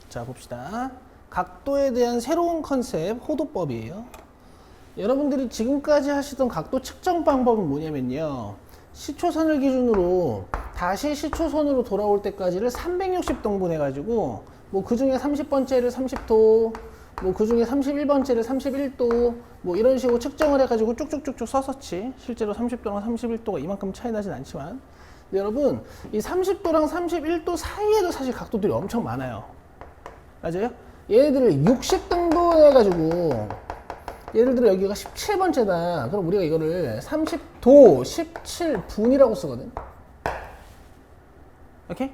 자, 봅시다. 각도에 대한 새로운 컨셉, 호도법이에요. 여러분들이 지금까지 하시던 각도 측정 방법은 뭐냐면요. 시초선을 기준으로 다시 시초선으로 돌아올 때까지를 360등분 해가지고 뭐 그 중에 30번째를 30도, 뭐 그 중에 31번째를 31도, 뭐 이런 식으로 측정을 해가지고 쭉쭉쭉쭉 썼었지. 실제로 30도랑 31도가 이만큼 차이 나진 않지만. 근데 여러분, 이 30도랑 31도 사이에도 사실 각도들이 엄청 많아요. 맞아요? 얘네들을 60등분 해가지고, 예를 들어 여기가 17번째다. 그럼 우리가 이거를 30도 17분이라고 쓰거든. 오케이?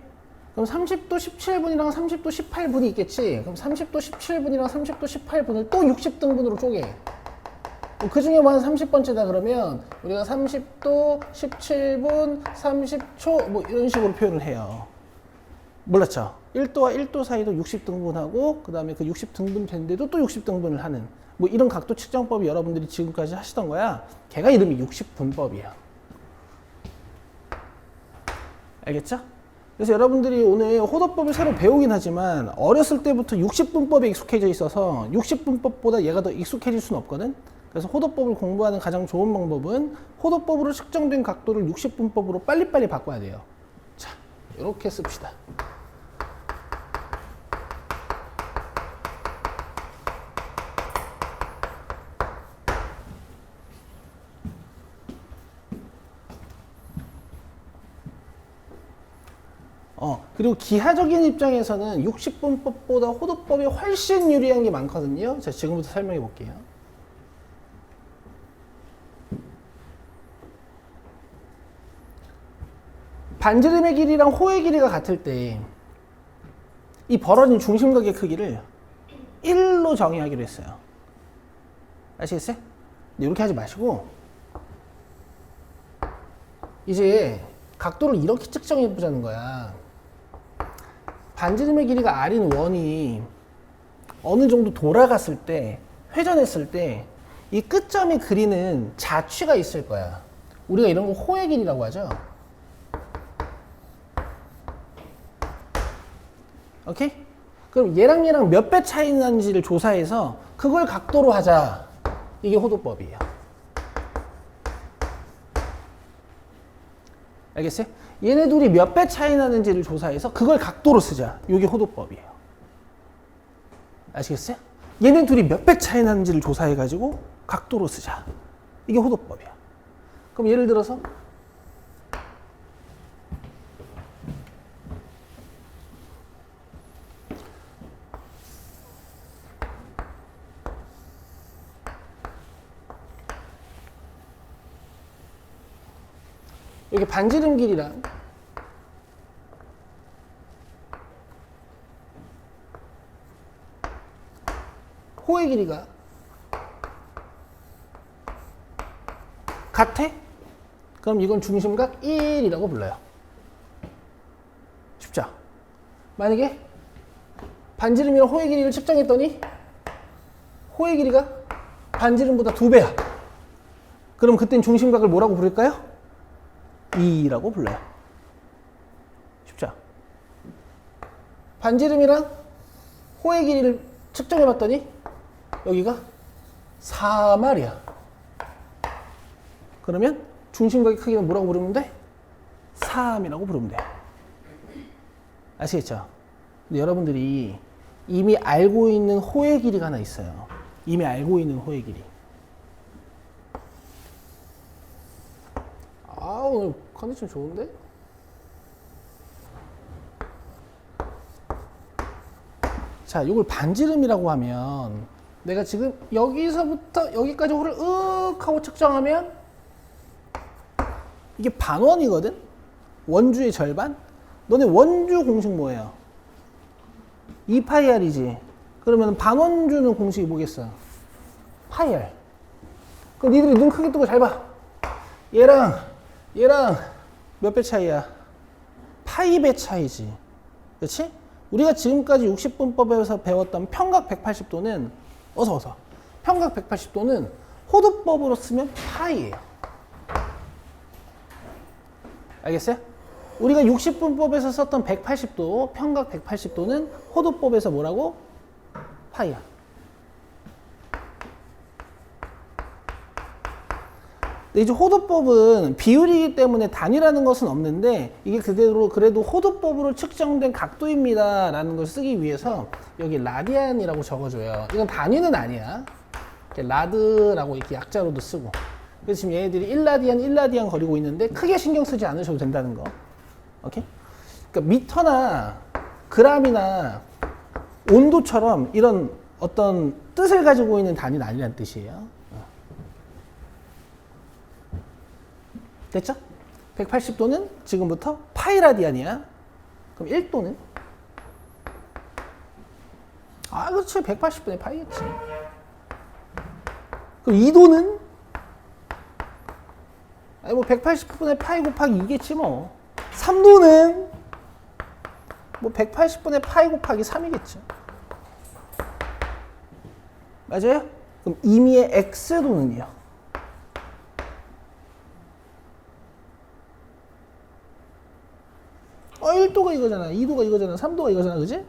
그럼 30도 17분이랑 30도 18분이 있겠지. 그럼 30도 17분이랑 30도 18분을 또 60등분으로 쪼개. 그 중에 뭐 한 30번째다 그러면 우리가 30도 17분 30초 뭐 이런 식으로 표현을 해요. 몰랐죠? 1도와 1도 사이도 60등분하고 그 다음에 그 60등분 됐는데도 또 60등분을 하는 뭐 이런 각도 측정법이 여러분들이 지금까지 하시던 거야. 걔가 이름이 60분법이야. 알겠죠? 그래서 여러분들이 오늘 호도법을 새로 배우긴 하지만 어렸을 때부터 60분법에 익숙해져 있어서 60분법보다 얘가 더 익숙해질 수는 없거든. 그래서 호도법을 공부하는 가장 좋은 방법은 호도법으로 측정된 각도를 60분법으로 빨리빨리 바꿔야 돼요. 자, 이렇게 씁시다. 그리고 기하적인 입장에서는 60분법보다 호도법이 훨씬 유리한 게 많거든요. 자, 지금부터 설명해 볼게요. 반지름의 길이랑 호의 길이가 같을 때 이 벌어진 중심각의 크기를 1로 정의하기로 했어요. 아시겠어요? 근데 이렇게 하지 마시고 이제 각도를 이렇게 측정해 보자는 거야. 반지름의 길이가 R인 원이 어느 정도 돌아갔을 때, 회전했을 때 이 끝점이 그리는 자취가 있을 거야. 우리가 이런 거 호의 길이라고 하죠. 오케이? 그럼 얘랑 몇 배 차이 나는지를 조사해서 그걸 각도로 하자. 이게 호도법이에요. 알겠어요? 얘네 둘이 몇 배 차이 나는지를 조사해서 그걸 각도로 쓰자. 이게 호도법이에요. 아시겠어요? 얘네 둘이 몇 배 차이 나는지를 조사해가지고 각도로 쓰자. 이게 호도법이야. 그럼 예를 들어서 여기 반지름 길이랑 호의 길이가 같아? 그럼 이건 중심각 1이라고 불러요. 쉽죠? 만약에 반지름이랑 호의 길이를 측정했더니 호의 길이가 반지름보다 2배야. 그럼 그땐 중심각을 뭐라고 부를까요? 2라고 불러요. 쉽죠? 반지름이랑 호의 길이를 측정해봤더니 여기가 4말이야. 그러면 중심각의 크기는 뭐라고 부르면 돼? 3이라고 부르면 돼. 아시겠죠? 근데 여러분들이 이미 알고 있는 호의 길이가 하나 있어요. 이미 알고 있는 호의 길이. 오늘 컨디션 좋은데? 자, 이걸 반지름이라고 하면 내가 지금 여기서부터 여기까지 호를 윽 하고 측정하면 이게 반원이거든? 원주의 절반? 너네 원주 공식 뭐예요? 2파이R이지. 그러면 반원주는 공식이 뭐겠어? 파이R. 그럼 니들이 눈 크게 뜨고 잘 봐. 얘랑 몇 배 차이야? 파이 배 차이지. 그렇지? 우리가 지금까지 60분법에서 배웠던 평각 180도는 어서 평각 180도는 호도법으로 쓰면 파이예요. 알겠어요? 우리가 60분법에서 썼던 180도, 평각 180도는 호도법에서 뭐라고? 파이야. 근데 이제 호도법은 비율이기 때문에 단위라는 것은 없는데 이게 그대로 그래도 호도법으로 측정된 각도입니다 라는 걸 쓰기 위해서 여기 라디안이라고 적어줘요. 이건 단위는 아니야. 라드라고 이렇게 약자로도 쓰고. 그래서 지금 얘네들이 1라디안 1라디안 거리고 있는데 크게 신경 쓰지 않으셔도 된다는 거. 오케이? 그러니까 미터나 그람이나 온도처럼 이런 어떤 뜻을 가지고 있는 단위는 아니라는 뜻이에요. 됐죠? 180도는 지금부터 파이라디안이야. 그럼 1도는? 아, 그렇지. 180분의 파이겠지. 그럼 2도는? 아니, 뭐 180분의 파이 곱하기 2겠지 뭐. 3도는? 뭐 180분의 파이 곱하기 3이겠죠. 맞아요? 그럼 임의의 x도는요? 1도가 이거잖아. 2도가 이거잖아. 3도가 이거잖아. 그지?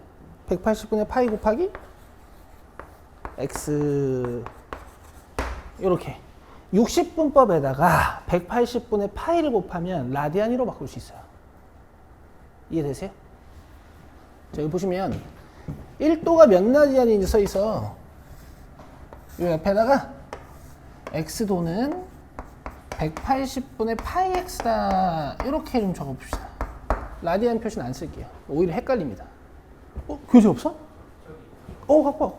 180분의 파이 곱하기 x 요렇게 60분법에다가 180분의 파이를 곱하면 라디안으로 바꿀 수 있어요. 이해되세요? 자, 여기 보시면 1도가 몇 라디안인지 써 있어. 요 옆에다가 x도는 180분의 파이 x다. 이렇게 좀 적어봅시다. 라디안 표시는 안 쓸게요. 오히려 헷갈립니다. 교재 없어? 갖고 와.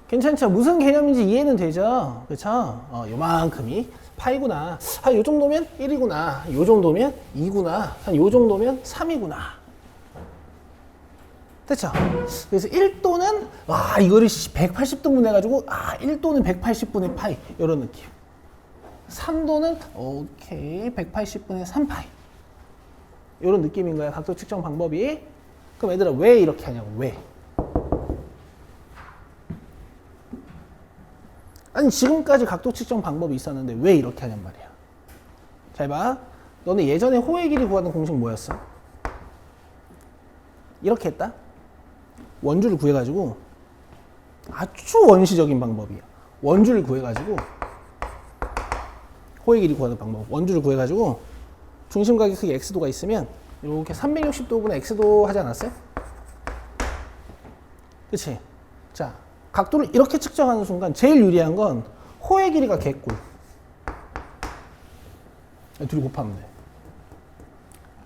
괜찮죠? 무슨 개념인지 이해는 되죠? 그쵸? 요만큼이 파이구나. 요 정도면 1이구나. 요 정도면 2구나. 한 요 정도면 3이구나. 됐죠? 그래서 1도는, 이거를 180등분 해가지고, 1도는 180분의 파이. 요런 느낌. 3도는, 오케이. 180분의 3파이. 요런 느낌인 거야. 각도 측정 방법이. 그럼 얘들아, 왜 이렇게 하냐고, 왜? 아니 지금까지 각도 측정 방법이 있었는데 왜 이렇게 하냔 말이야. 잘 봐. 너네 예전에 호의 길이 구하는 공식 뭐였어? 이렇게 했다. 원주를 구해가지고 아주 원시적인 방법이야. 원주를 구해가지고 호의 길이 구하는 방법. 원주를 구해가지고 중심각의 크기 x도가 있으면 이렇게 360도분의 x도 하지 않았어요? 그치? 자. 각도를 이렇게 측정하는 순간 제일 유리한 건 호의 길이가 개꿀. 둘이 곱하면 돼.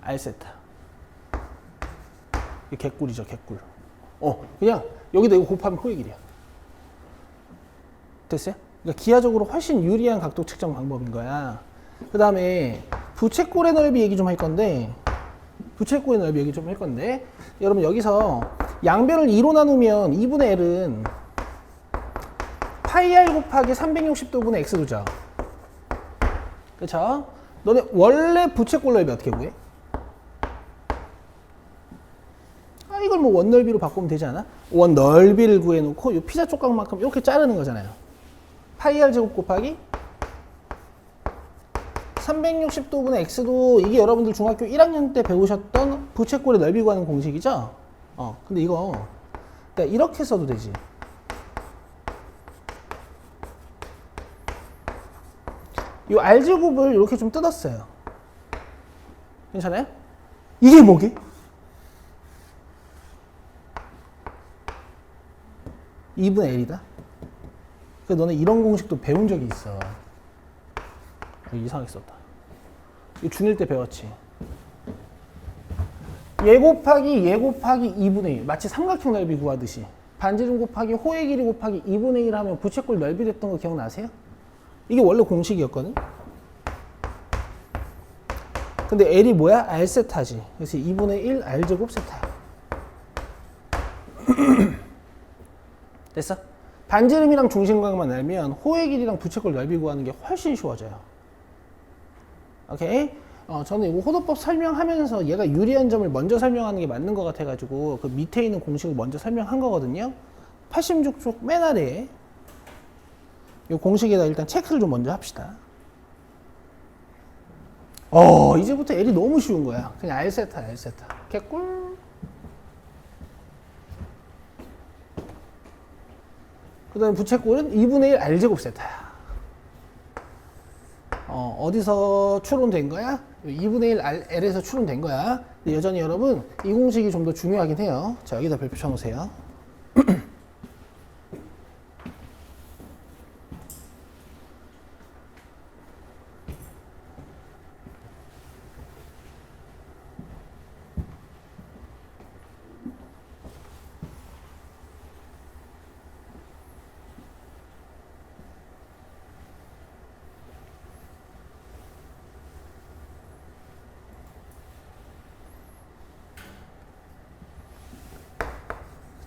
R세타. 이게 개꿀이죠, 개꿀. 그냥 여기다 이거 곱하면 호의 길이야. 됐어요? 그러니까 기하적으로 훨씬 유리한 각도 측정 방법인 거야. 그 다음에 부채꼴의 넓이 얘기 좀 할 건데, 여러분 여기서 양변을 2로 나누면 2분의 L은 파이 r 곱하기 360도분의 x도죠. 그쵸? 너네 원래 부채꼴 넓이 어떻게 구해? 이걸 뭐 원 넓이로 바꾸면 되지 않아? 원 넓이를 구해놓고 이 피자 조각만큼 이렇게 자르는 거잖아요. 파이 r 제곱 곱하기 360도분의 x도 이게 여러분들 중학교 1학년 때 배우셨던 부채꼴의 넓이 구하는 공식이죠? 근데 이거 그러니까 이렇게 써도 되지. 이 R제곱을 이렇게 좀 뜯었어요. 괜찮아요? 이게 뭐게? 2분의 L이다. 그래서 너네 이런 공식도 배운 적이 있어. 이상하게 썼다. 이거 중1 때 배웠지. 얘 곱하기 2분의 1. 마치 삼각형 넓이 구하듯이. 반지름 곱하기 호의 길이 곱하기 2분의 1 하면 부채꼴 넓이 됐던 거 기억나세요? 이게 원래 공식이었거든. 근데 L이 뭐야? R세타지. 그래서 2분의 1 R제곱 세타야. 됐어? 반지름이랑 중심각만 알면 호의 길이랑 부채꼴 넓이 구하는 게 훨씬 쉬워져요. 오케이? 저는 이거 호도법 설명하면서 얘가 유리한 점을 먼저 설명하는 게 맞는 것 같아가지고 그 밑에 있는 공식을 먼저 설명한 거거든요. 86쪽 맨 아래에 이 공식에다 일단 체크를 좀 먼저 합시다. 이제부터 L이 너무 쉬운 거야. 그냥 R세타야, R세타. 개꿀. 그 다음에 부채꼴은 2분의 1 R제곱 세타야. 어디서 추론된 거야? 2분의 1 L에서 추론된 거야. 근데 여전히 여러분, 이 공식이 좀 더 중요하긴 해요. 자, 여기다 별표 쳐놓으세요.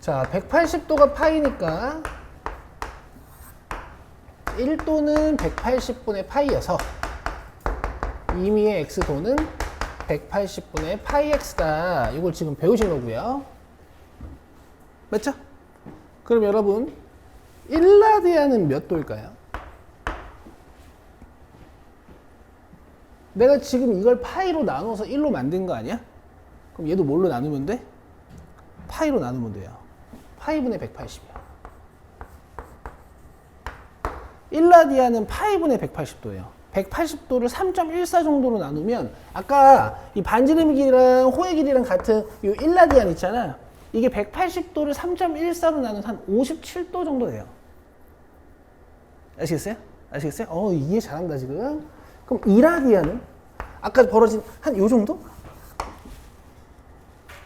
자, 180도가 파이니까 1도는 180분의 파이여서 임의의 x도는 180분의 파이 x다. 이걸 지금 배우신 거고요. 맞죠? 그럼 여러분 1라디안은 몇 도일까요? 내가 지금 이걸 파이로 나눠서 1로 만든 거 아니야? 그럼 얘도 뭘로 나누면 돼? 파이로 나누면 돼요. 파이분의 180이야. 1라디안은 파이분의 180도예요. 180도를 3.14 정도로 나누면 아까 이 반지름 길이랑 호의 길이랑 같은 이 1라디안 있잖아. 이게 180도를 3.14로 나누면 한 57도 정도 돼요. 아시겠어요? 아시겠어요? 이해 잘한다 지금. 그럼 2라디안은 아까 벌어진 한 요 정도?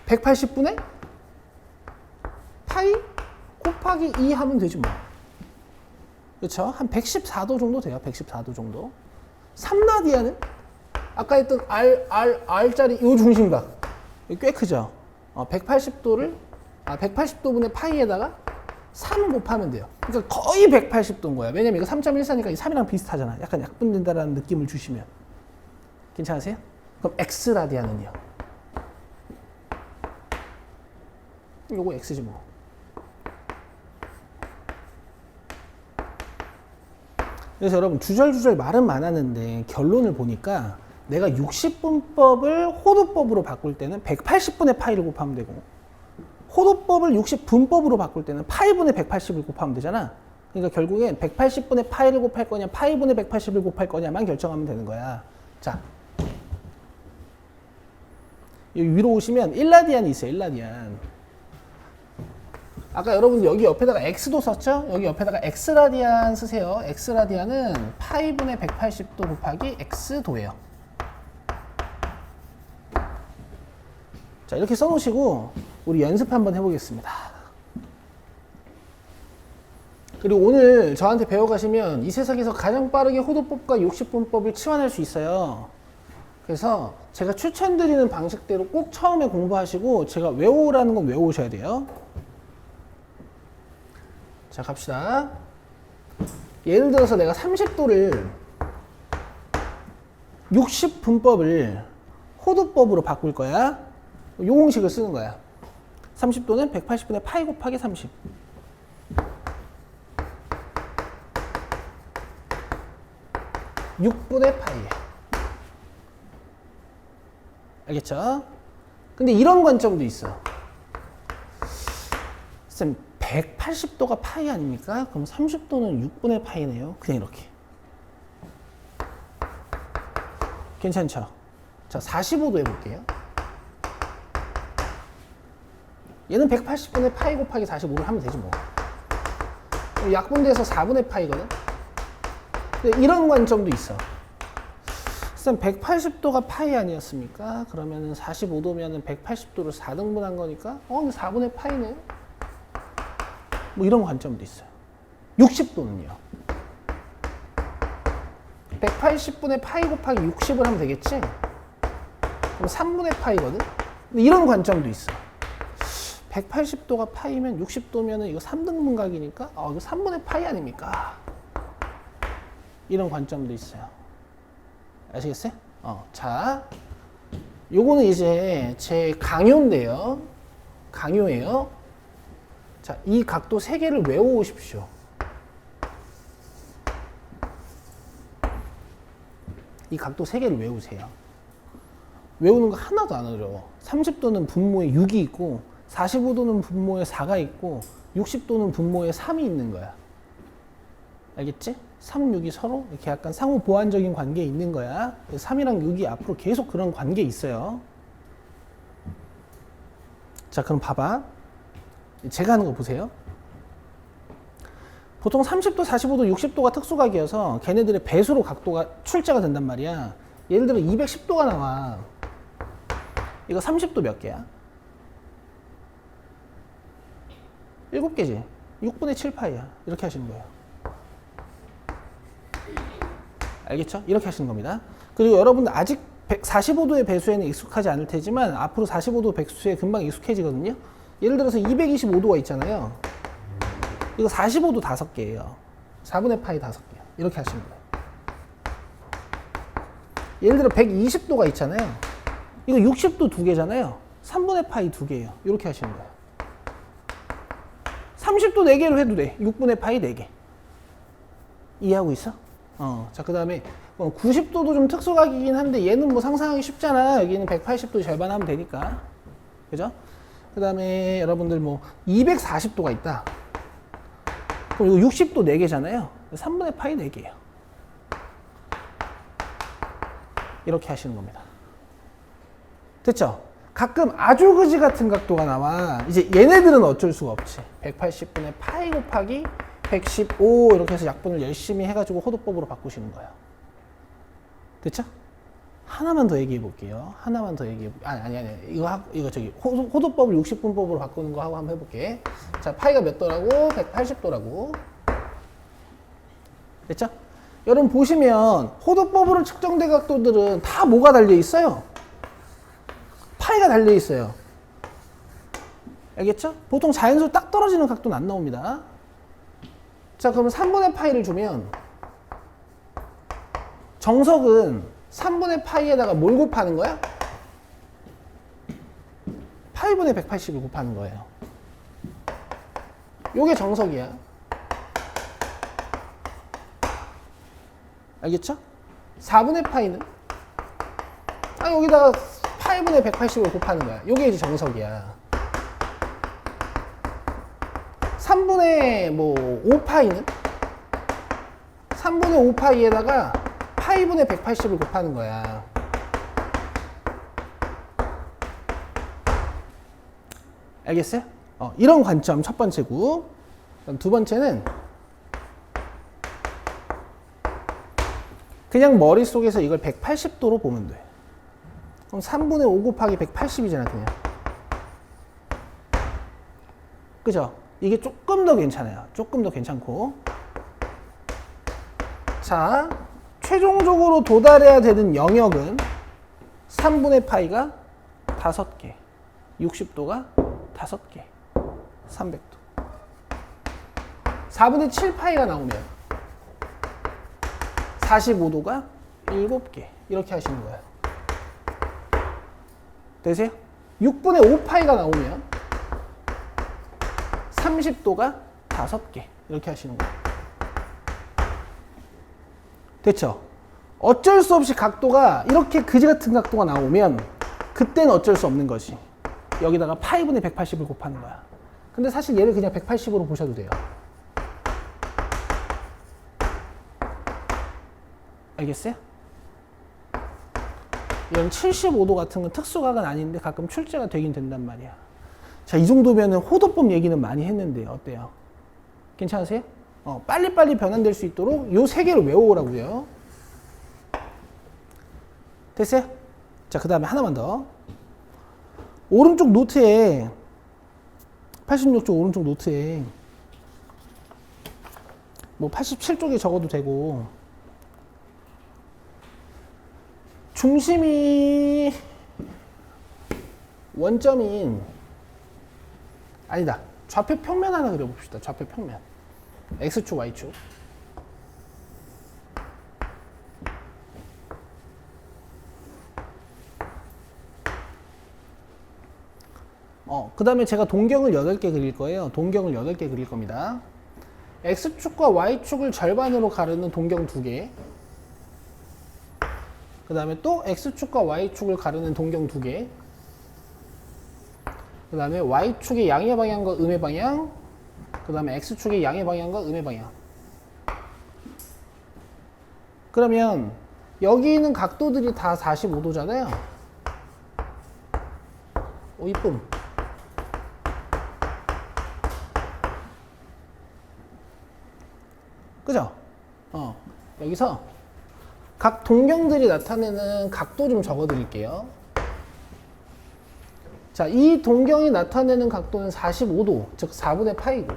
180분의 파이 곱하기 2 하면 되지 뭐. 그렇죠? 한 114도 정도 돼요. 114도 정도. 3라디안은 아까 했던 R짜리 이 중심각 꽤 크죠? 180도분의 파이에다가 3 곱하면 돼요. 그러니까 거의 180도인 거야. 왜냐면 이거 3.14니까 이 3이랑 비슷하잖아. 약간 약분된다라는 느낌을 주시면. 괜찮으세요? 그럼 X라디안은요? 요거 X지 뭐. 그래서 여러분 주절주절 말은 많았는데 결론을 보니까 내가 60분법을 호도법으로 바꿀 때는 180분의 파이를 곱하면 되고 호도법을 60분법으로 바꿀 때는 파이분의 180을 곱하면 되잖아. 그러니까 결국엔 180분의 파이를 곱할 거냐 파이분의 180을 곱할 거냐만 결정하면 되는 거야. 자, 여기 위로 오시면 1라디안이 있어요. 1라디안. 아까 여러분 여기 옆에다가 x도 썼죠? 여기 옆에다가 x라디안 쓰세요. x라디안은 파이분의 180도 곱하기 x도예요. 자, 이렇게 써놓으시고 우리 연습 한번 해보겠습니다. 그리고 오늘 저한테 배워가시면 이 세상에서 가장 빠르게 호도법과 60분법을 치환할 수 있어요. 그래서 제가 추천드리는 방식대로 꼭 처음에 공부하시고 제가 외우라는 건 외우셔야 돼요. 자, 갑시다. 예를 들어서 내가 30도를 60분법을 호도법으로 바꿀 거야. 요 공식을 쓰는 거야. 30도는 180분의 파이 곱하기 30. (6분의) 파이에. 알겠죠? 근데 이런 관점도 있어. 쌤, 180도가 파이 아닙니까? 그럼 30도는 6분의 파이네요. 그냥 이렇게. 괜찮죠? 자, 45도 해볼게요. 얘는 180분의 파이 곱하기 45를 하면 되지 뭐. 약분돼서 4분의 파이거든? 근데 이런 관점도 있어. 쌤, 180도가 파이 아니었습니까? 그러면은 45도면은 180도를 4등분한 거니까 4분의 파이네. 뭐 이런 관점도 있어요. 60도는요. 180분의 파이 곱하기 60을 하면 되겠지? 그럼 3분의 파이거든? 근데 이런 관점도 있어. 180도가 파이면 60도면은 이거 3등분각이니까 이거 3분의 파이 아닙니까? 이런 관점도 있어요. 아시겠어요? 자, 요거는 이제 제 강요인데요. 강요예요. 자, 이 각도 3개를 외워오십시오. 이 각도 3개를 외우세요. 외우는 거 하나도 안 어려워. 30도는 분모에 6이 있고 45도는 분모에 4가 있고 60도는 분모에 3이 있는 거야. 알겠지? 3, 6이 서로 이렇게 약간 상호 보완적인 관계에 있는 거야. 3이랑 6이 앞으로 계속 그런 관계에 있어요. 자, 그럼 봐봐. 제가 하는 거 보세요. 보통 30도, 45도, 60도가 특수각이어서 걔네들의 배수로 각도가 출제가 된단 말이야. 예를 들어 210도가 나와. 이거 30도 몇 개야? 7개지. 6분의 7파이야. 이렇게 하시는 거예요. 알겠죠? 이렇게 하시는 겁니다. 그리고 여러분들 아직 45도의 배수에는 익숙하지 않을 테지만 앞으로 45도 배수에 금방 익숙해지거든요. 예를 들어서 225도가 있잖아요. 이거 45도 5개예요. 4분의 파이 5개. 이렇게 하시는 거예요. 예를 들어 120도가 있잖아요. 이거 60도 2개잖아요. 3분의 파이 2개예요. 이렇게 하시는 거예요. 30도 4개로 해도 돼. 6분의 파이 4개. 이해하고 있어? 자, 그 다음에 90도도 좀 특수각이긴 한데 얘는 뭐 상상하기 쉽잖아. 여기는 180도 절반 하면 되니까. 그죠? 그 다음에 여러분들 뭐 240도가 있다. 그럼 이거 60도 4개잖아요. 3분의 파이 4개예요. 이렇게 하시는 겁니다. 됐죠? 가끔 아주 그지 같은 각도가 나와. 이제 얘네들은 어쩔 수가 없지. 180분의 파이 곱하기 115 이렇게 해서 약분을 열심히 해가지고 호도법으로 바꾸시는 거예요. 됐죠? 하나만 더 얘기해 볼게요. 하나만 더 얘기해 볼게요. 아니. 이거 저기 호도법을 60분법으로 바꾸는 거 하고 한번 해볼게. 자, 파이가 몇 도라고? 180도라고. 됐죠? 여러분 보시면 호도법으로 측정된 각도들은 다 뭐가 달려 있어요? 파이가 달려 있어요. 알겠죠? 보통 자연수로 딱 떨어지는 각도는 안 나옵니다. 자, 그러면 3분의 파이를 주면 정석은 3분의 파이에다가 뭘 곱하는 거야? 파이분의 180을 곱하는 거예요. 요게 정석이야. 알겠죠? 4분의 파이는? 여기다가 파이분의 180을 곱하는 거야. 요게 이제 정석이야. 3분의 5파이는? 3분의 5파이에다가 파이분의 180을 곱하는 거야. 알겠어요? 이런 관점 첫 번째고, 그럼 두 번째는 그냥 머릿속에서 이걸 180도로 보면 돼. 그럼 3분의 5 곱하기 180이잖아, 그냥. 그죠? 이게 조금 더 괜찮아요. 조금 더 괜찮고. 자, 최종적으로 도달해야 되는 영역은 3분의 파이가 5개, 60도가 5개, 300도. 4분의 7 파이가 나오면 45도가 7개. 이렇게 하시는 거예요. 되세요? 6분의 5 파이가 나오면 30도가 5개. 이렇게 하시는 거예요. 됐죠? 어쩔 수 없이 각도가 이렇게 그지 같은 각도가 나오면 그때는 어쩔 수 없는 거지. 여기다가 파이분의 180을 곱하는 거야. 근데 사실 얘를 그냥 180으로 보셔도 돼요. 알겠어요? 이런 75도 같은 건 특수각은 아닌데 가끔 출제가 되긴 된단 말이야. 자, 이 정도면은 호도법 얘기는 많이 했는데 어때요? 괜찮으세요? 빨리빨리 변환될 수 있도록 요 3개를 외워오라고요. 됐어요? 자, 그 다음에 하나만 더. 오른쪽 노트에 86쪽 오른쪽 노트에 뭐 87쪽에 적어도 되고, 중심이 원점인, 아니다, 좌표 평면 하나 그려봅시다. 좌표 평면. X축, Y축. 그 다음에 제가 동경을 8개 그릴 거예요. 동경을 8개 그릴 겁니다. X축과 Y축을 절반으로 가르는 동경 2개. 그 다음에 또 X축과 Y축을 가르는 동경 2개. 그 다음에 Y축의 양의 방향과 음의 방향. 그 다음에 X축의 양의 방향과 음의 방향. 그러면 여기 있는 각도들이 다 45도잖아요. 오, 이쁨. 그죠? 여기서 각 동경들이 나타내는 각도 좀 적어 드릴게요. 자, 이 동경이 나타내는 각도는 45도, 즉 4분의 파이고,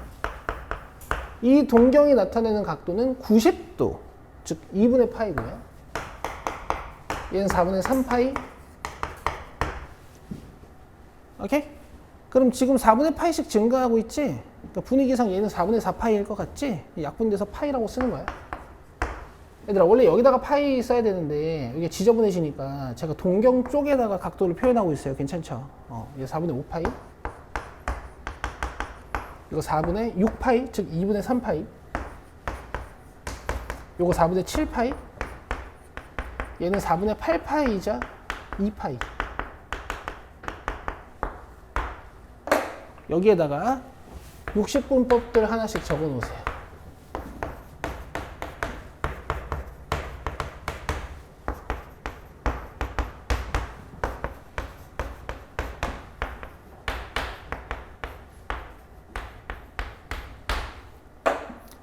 이 동경이 나타내는 각도는 90도, 즉 2분의 파이고요. 얘는 4분의 3파이. 오케이? 그럼 지금 4분의 파이씩 증가하고 있지? 그러니까 분위기상 얘는 4분의 4파이일 것 같지? 약분돼서 파이라고 쓰는 거야. 얘들아, 원래 여기다가 파이 써야 되는데 이게 지저분해지니까 제가 동경 쪽에다가 각도를 표현하고 있어요. 괜찮죠? 얘 4분의 5파이. 이거 4분의 6파이, 즉 2분의 3파이. 요거 4분의 7파이. 얘는 4분의 8파이이자 2파이. 여기에다가 60분법들 하나씩 적어 놓으세요.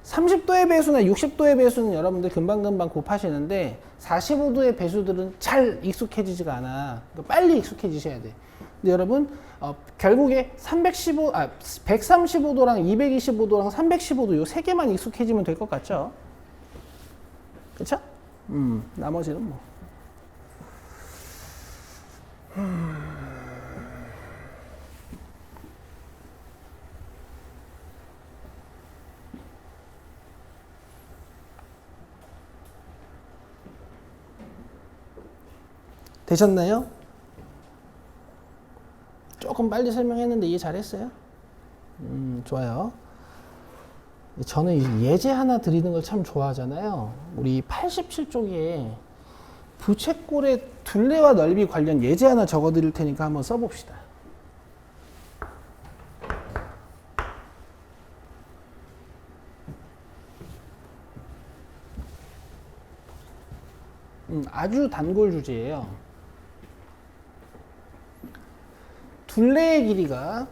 (30도의) 배수나 (60도의) 배수는 여러분들 금방금방 곱하시는데 45도의 배수들은 잘 익숙해지지가 않아. 그러니까 빨리 익숙해지셔야 돼. 근데 여러분 결국에 135도랑 225도랑 315도 요 세 개만 익숙해지면 될 것 같죠? 그쵸? 나머지는 뭐. 되셨나요? 조금 빨리 설명했는데 이해 잘했어요? 좋아요. 저는 예제 하나 드리는 걸 참 좋아하잖아요. 우리 87쪽에 부채꼴의 둘레와 넓이 관련 예제 하나 적어 드릴 테니까 한번 써봅시다. 아주 단골 주제예요. 둘레의 길이가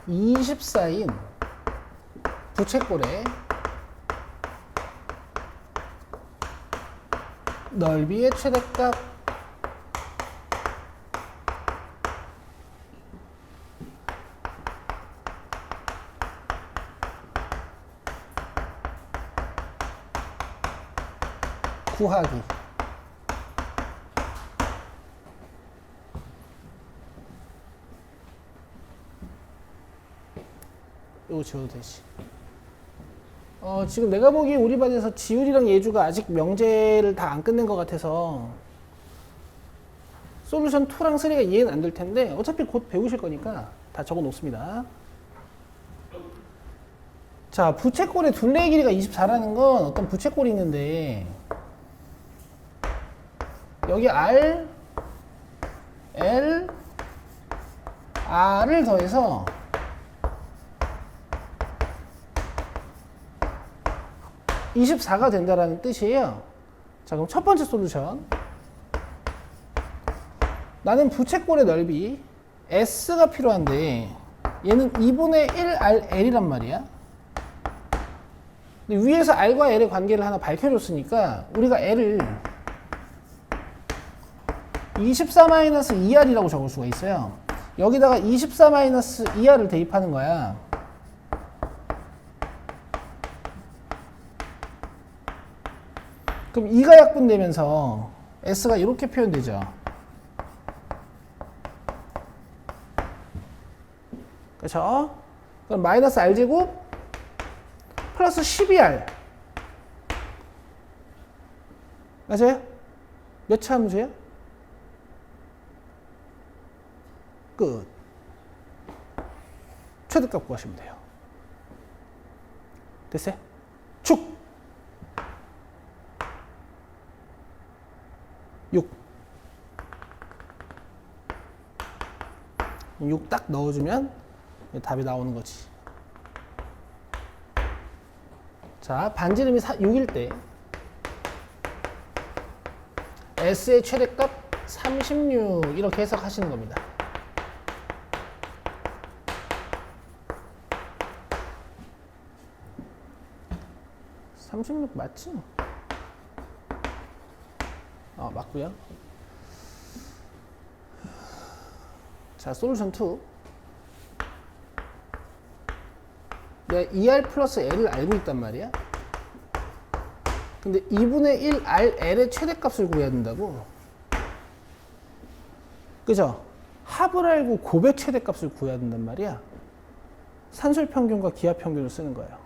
(24인) 부채꼴의 넓이의 최대값 구하기. 이거 지워도 되지. 지금 내가 보기에 우리 반에서 지율이랑 예주가 아직 명제를 다 안 끝낸 것 같아서 솔루션 2랑 3가 이해는 안 될 텐데 어차피 곧 배우실 거니까 다 적어 놓습니다. 자, 부채꼴의 둘레의 길이가 24라는 건 어떤 부채꼴이 있는데 여기 R, L, R을 더해서 (24가) 된다라는 뜻이에요. 자, 그럼 첫 번째 솔루션. 나는 부채꼴의 넓이 S가 필요한데 얘는 2분의 1RL이란 말이야. 근데 위에서 R과 L의 관계를 하나 밝혀줬으니까 우리가 L을 24-2R이라고 적을 수가 있어요. 여기다가 24-2R을 대입하는 거야. 그럼 2가 약분되면서 S가 이렇게 표현되죠. 그렇죠? 그럼 마이너스 R제곱 플러스 12R 맞아요? 몇 차 함수예요? 끝. 최대값 구하시면 돼요. 됐어요? 축. 6. 6 딱 넣어주면 답이 나오는 거지. 자, 반지름이 6일 때 S의 최대값 36 이렇게 해석하시는 겁니다. (36) 맞지? 맞고요. 자, 솔루션 2. 내가 2R 플러스 L을 알고 있단 말이야. 근데 2분의 1 RL의 최대값을 구해야 된다고. 그죠? 합을 알고 곱의 최대값을 구해야 된단 말이야. 산술평균과 기하평균을 쓰는 거예요.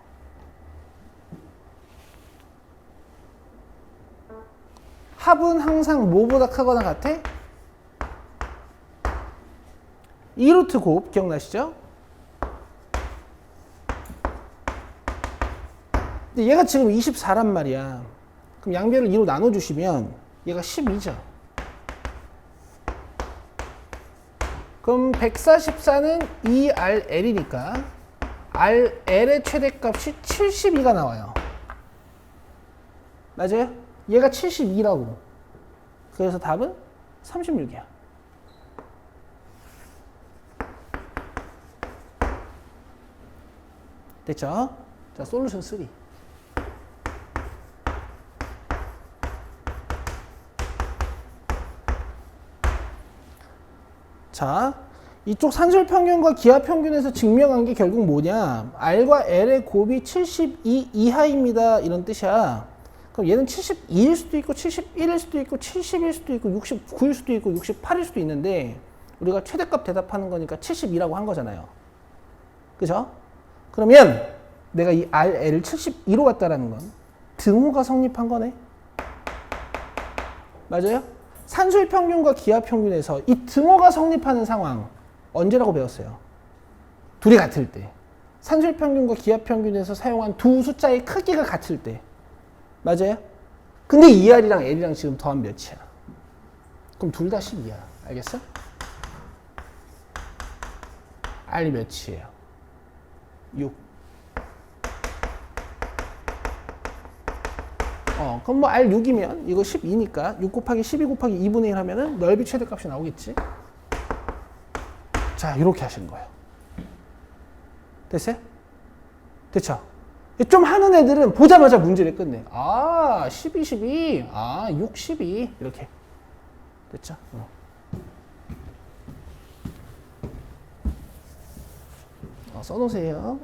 합은 항상 뭐보다 크거나 같아? 2루트 곱 기억나시죠? 근데 얘가 지금 24란 말이야. 그럼 양변을 2로 나눠주시면 얘가 12죠. 그럼 144는 2RL이니까 RL의 최대값이 72가 나와요. 맞아요? 얘가 72라고. 그래서 답은 36이야. 됐죠? 자, 솔루션 3. 자, 이쪽 산술평균과 기하평균에서 증명한 게 결국 뭐냐? R과 L의 곱이 72 이하입니다. 이런 뜻이야. 그럼 얘는 72일 수도 있고 71일 수도 있고 70일 수도 있고 69일 수도 있고 68일 수도 있는데 우리가 최대값 대답하는 거니까 72라고 한 거잖아요. 그죠? 그러면 내가 이 RL을 72로 갔다라는 건 등호가 성립한 거네. 맞아요? 산술평균과 기하평균에서 이 등호가 성립하는 상황 언제라고 배웠어요? 둘이 같을 때. 산술평균과 기하평균에서 사용한 두 숫자의 크기가 같을 때. 맞아요? 근데 2R이랑 L이랑 지금 더하면 몇이야? 그럼 둘 다 12야. 알겠어? R이 몇이에요? 6. 그럼 뭐 R 6이면 이거 12니까 6 곱하기 12 곱하기 2분의 1 하면은 넓이 최대값이 나오겠지? 자, 이렇게 하시는 거예요. 됐어요? 됐죠? 좀 하는 애들은 보자마자 문제를 끝내. 12, 12. 6, 12. 이렇게. 됐죠? 써놓으세요.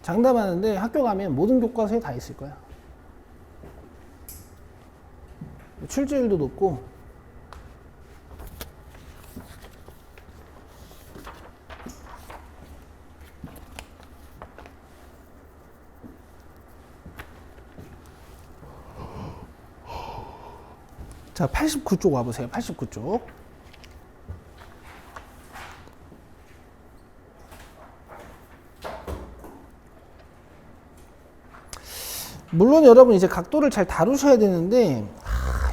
장담하는데 학교 가면 모든 교과서에 다 있을 거야. 출제율도 높고. 자, 89쪽 와보세요. 89쪽. 물론 여러분 이제 각도를 잘 다루셔야 되는데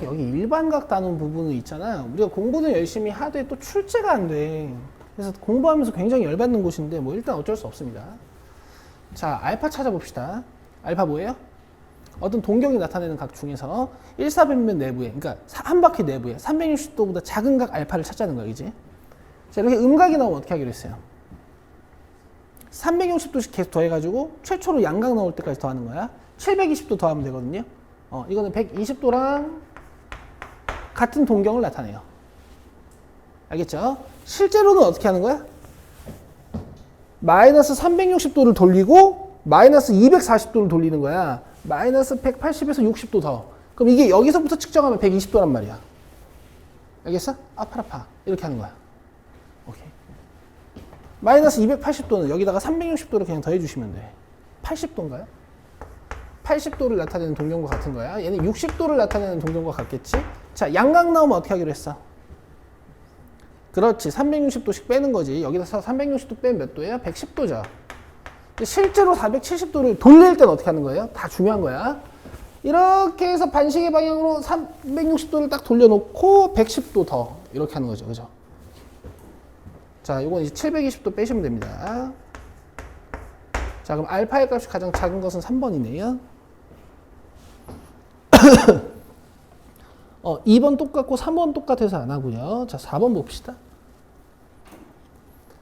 여기 일반각 다룬 부분은 있잖아. 우리가 공부는 열심히 하되 또 출제가 안 돼. 그래서 공부하면서 굉장히 열받는 곳인데 뭐 일단 어쩔 수 없습니다. 자, 알파 찾아봅시다. 알파 뭐예요? 어떤 동경이 나타내는 각 중에서 1사변면 내부에, 그러니까 한 바퀴 내부에 360도보다 작은 각 알파를 찾자는 거야, 이제. 자, 이렇게 음각이 나오면 어떻게 하기로 했어요? 360도씩 계속 더해가지고 최초로 양각 나올 때까지 더하는 거야. 720도 더하면 되거든요. 이거는 120도랑 같은 동경을 나타내요. 알겠죠? 실제로는 어떻게 하는 거야? 마이너스 360도를 돌리고 마이너스 240도를 돌리는 거야. 마이너스 180에서 60도 더. 그럼 이게 여기서부터 측정하면 120도란 말이야. 알겠어? 아파라파. 이렇게 하는 거야. 오케이. 마이너스 280도는 여기다가 360도를 그냥 더해주시면 돼. 80도인가요? 80도를 나타내는 동경과 같은 거야. 얘는 60도를 나타내는 동경과 같겠지? 자, 양각 나오면 어떻게 하기로 했어? 그렇지. 360도씩 빼는 거지. 여기서 360도 빼면 몇 도예요? 110도죠. 실제로 470도를 돌릴 때는 어떻게 하는 거예요? 다 중요한 거야. 이렇게 해서 반시계 방향으로 360도를 딱 돌려놓고 110도 더 이렇게 하는 거죠. 그죠? 자, 이건 이제 720도 빼시면 됩니다. 자, 그럼 알파의 값이 가장 작은 것은 3번이네요. 2번 똑같고 3번 똑같아서 안 하고요. 자, 4번 봅시다.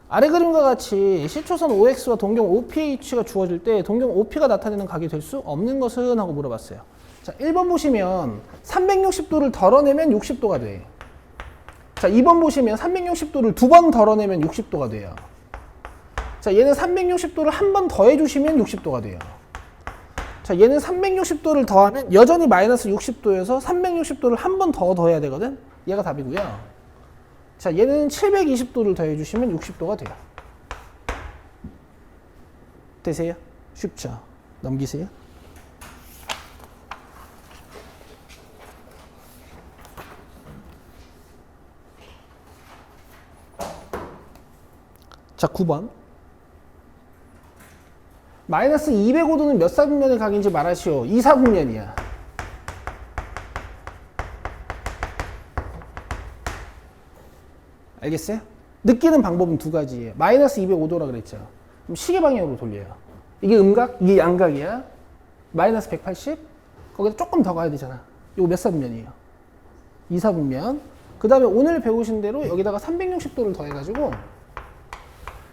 아래 그림과 같이 시초선 OX와 동경 OPH가 주어질 때 동경 OP가 나타내는 각이 될 수 없는 것은? 하고 물어봤어요. 자, 1번 보시면 360도를 덜어내면 60도가 돼. 자, 2번 보시면 360도를 두 번 덜어내면 60도가 돼요. 자, 얘는 360도를 한 번 더 해주시면 60도가 돼요. 자, 얘는 360도를 더하면 여전히 마이너스 60도여서 360도를 한 번 더 더해야 되거든? 얘가 답이고요. 자, 얘는 720도를 더해주시면 60도가 돼요. 되세요? 쉽죠? 넘기세요. 자, 9번. 마이너스 205도는 몇 사분면의 각인지 말하시오. 2사분면이야. 알겠어요? 느끼는 방법은 두 가지예요. 마이너스 205도라 그랬죠. 그럼 시계 방향으로 돌려요. 이게 음각, 이게 양각이야. 마이너스 180. 거기다 조금 더 가야 되잖아. 이거 몇 사분면이에요? 2사분면. 그 다음에 오늘 배우신 대로 여기다가 360도를 더해가지고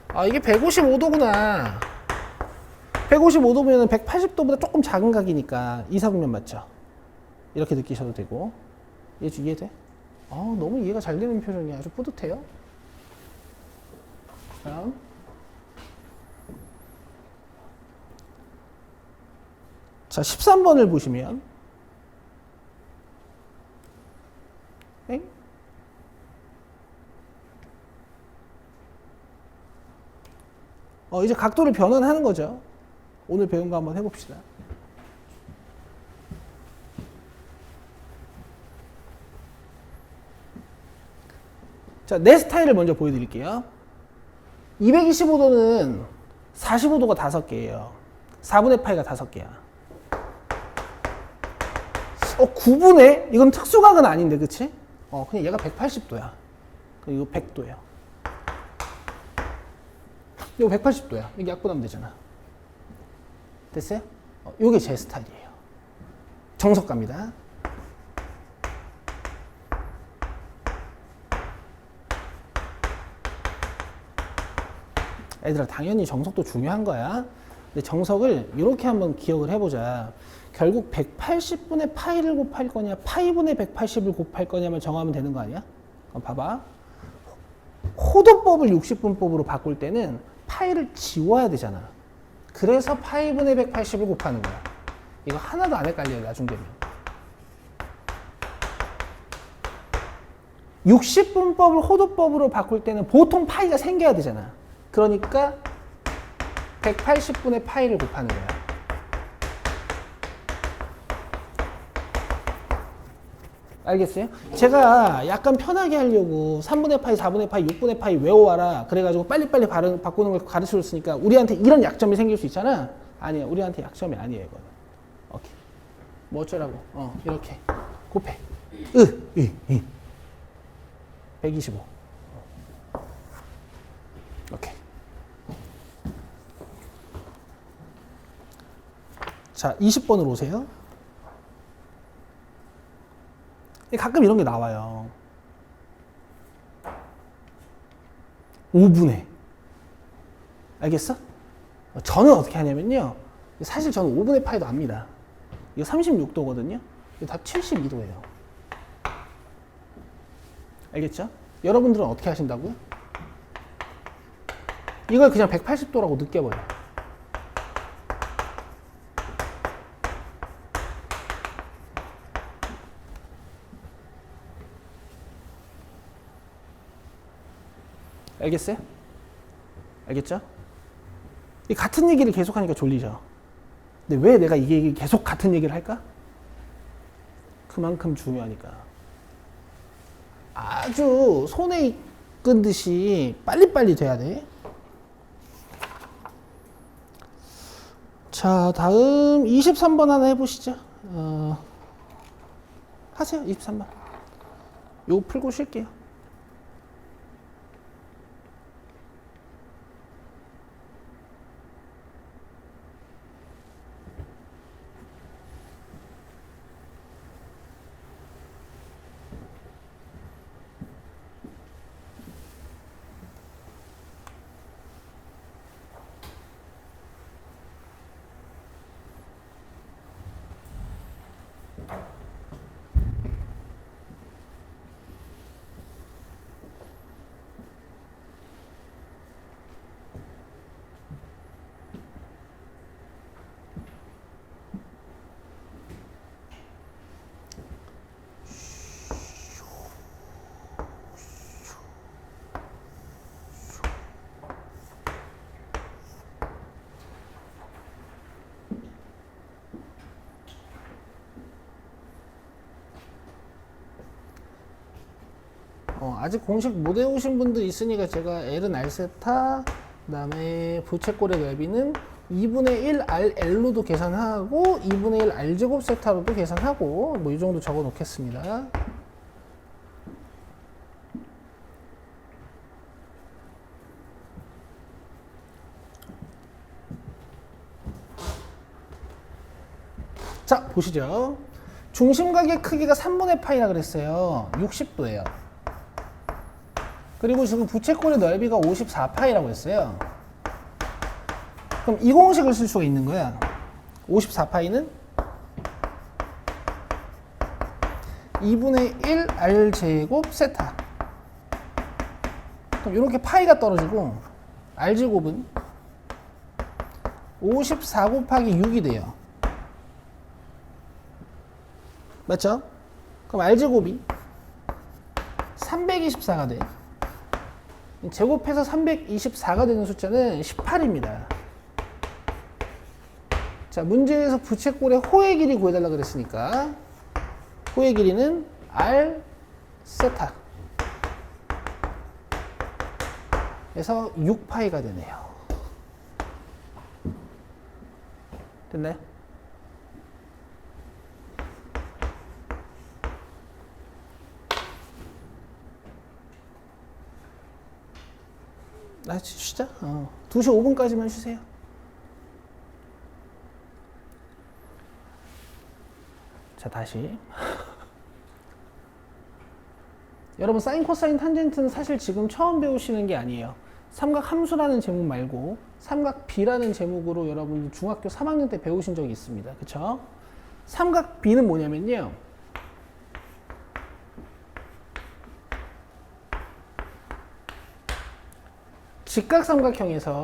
아, 이게 155도구나. 155도면 180도보다 조금 작은 각이니까 2사분면 맞죠? 이렇게 느끼셔도 되고. 이해돼? 너무 이해가 잘 되는 표정이 아주 뿌듯해요. 다음. 자, 13번을 보시면 '엥?' 이제 각도를 변환하는 거죠. 오늘 배운 거 한번 해봅시다. 자, 내 스타일을 먼저 보여드릴게요. 225도는 45도가 5개예요. 4분의 파이가 5개야. 9분의? 이건 특수각은 아닌데, 그치? 그냥 얘가 180도야. 이거 100도야. 이거 180도야. 이게 약분하면 되잖아. 됐어요? 이게 제 스타일이에요. 정석 갑니다. 애들아, 당연히 정석도 중요한 거야. 근데 정석을 이렇게 한번 기억을 해보자. 결국 180분의 파이를 곱할 거냐, 파이분의 180을 곱할 거냐만 정하면 되는 거 아니야? 그럼 봐봐. 호도법을 60분법으로 바꿀 때는 파이를 지워야 되잖아. 그래서 파이분의 180을 곱하는 거야. 이거 하나도 안 헷갈려요, 나중 되면. 60분법을 호도법으로 바꿀 때는 보통 파이가 생겨야 되잖아. 그러니까 180분의 파이를 곱하는 거야. 알겠어요? 제가 약간 편하게 하려고 3분의 파이, 4분의 파이, 6분의 파이 외워와라. 그래가지고 빨리빨리 바꾸는 걸 가르쳐줬으니까 우리한테 이런 약점이 생길 수 있잖아. 아니야, 우리한테 약점이 아니에요, 이거는. 오케이. 뭐 어쩌라고. 이렇게. 곱해. 125. 오케이. 자, 20번으로 오세요. 가끔 이런 게 나와요. 5분의. 알겠어? 저는 어떻게 하냐면요. 사실 저는 5분의 파이도 압니다. 이거 36도거든요. 이거 다 72도예요. 알겠죠? 여러분들은 어떻게 하신다고요? 이걸 그냥 180도라고 느껴버려요. 알겠어요? 알겠죠? 이 같은 얘기를 계속하니까 졸리죠? 근데 왜 내가 이게 계속 같은 얘기를 할까? 그만큼 중요하니까. 아주 손에 익은 듯이 빨리빨리 돼야 돼. 자, 다음 23번 하나 해보시죠. 하세요. 23번. 요거 풀고 쉴게요. 아직 공식 못 외우신 분들 있으니까 제가 L은 R세타, 그 다음에 부채꼴의 넓이는 2분의 1 RL로도 계산하고 2분의 1 R제곱 세타로도 계산하고 뭐 이 정도 적어 놓겠습니다. 자, 보시죠. 중심각의 크기가 3분의 파이라 그랬어요. 60도예요. 그리고 지금 부채꼴의 넓이가 54파이라고 했어요. 그럼 이 공식을 쓸 수가 있는 거야. 54파이는 2분의 1 R제곱 세타. 그럼 이렇게 파이가 떨어지고 R제곱은 54 곱하기 6이 돼요. 맞죠? 그럼 R제곱이 324가 돼. 제곱해서 324가 되는 숫자는 18입니다. 자, 문제에서 부채꼴의 호의 길이 구해달라 그랬으니까 호의 길이는 R 세타 에서 6파이가 되네요. 됐나요? 쉬자. 2시 5분까지만 쉬세요. 자, 다시. 여러분, 사인, 코사인, 탄젠트는 사실 지금 처음 배우시는 게 아니에요. 삼각 함수라는 제목 말고 삼각 B라는 제목으로 여러분 중학교 3학년 때 배우신 적이 있습니다. 그쵸? 삼각 B는 뭐냐면요. 직각삼각형에서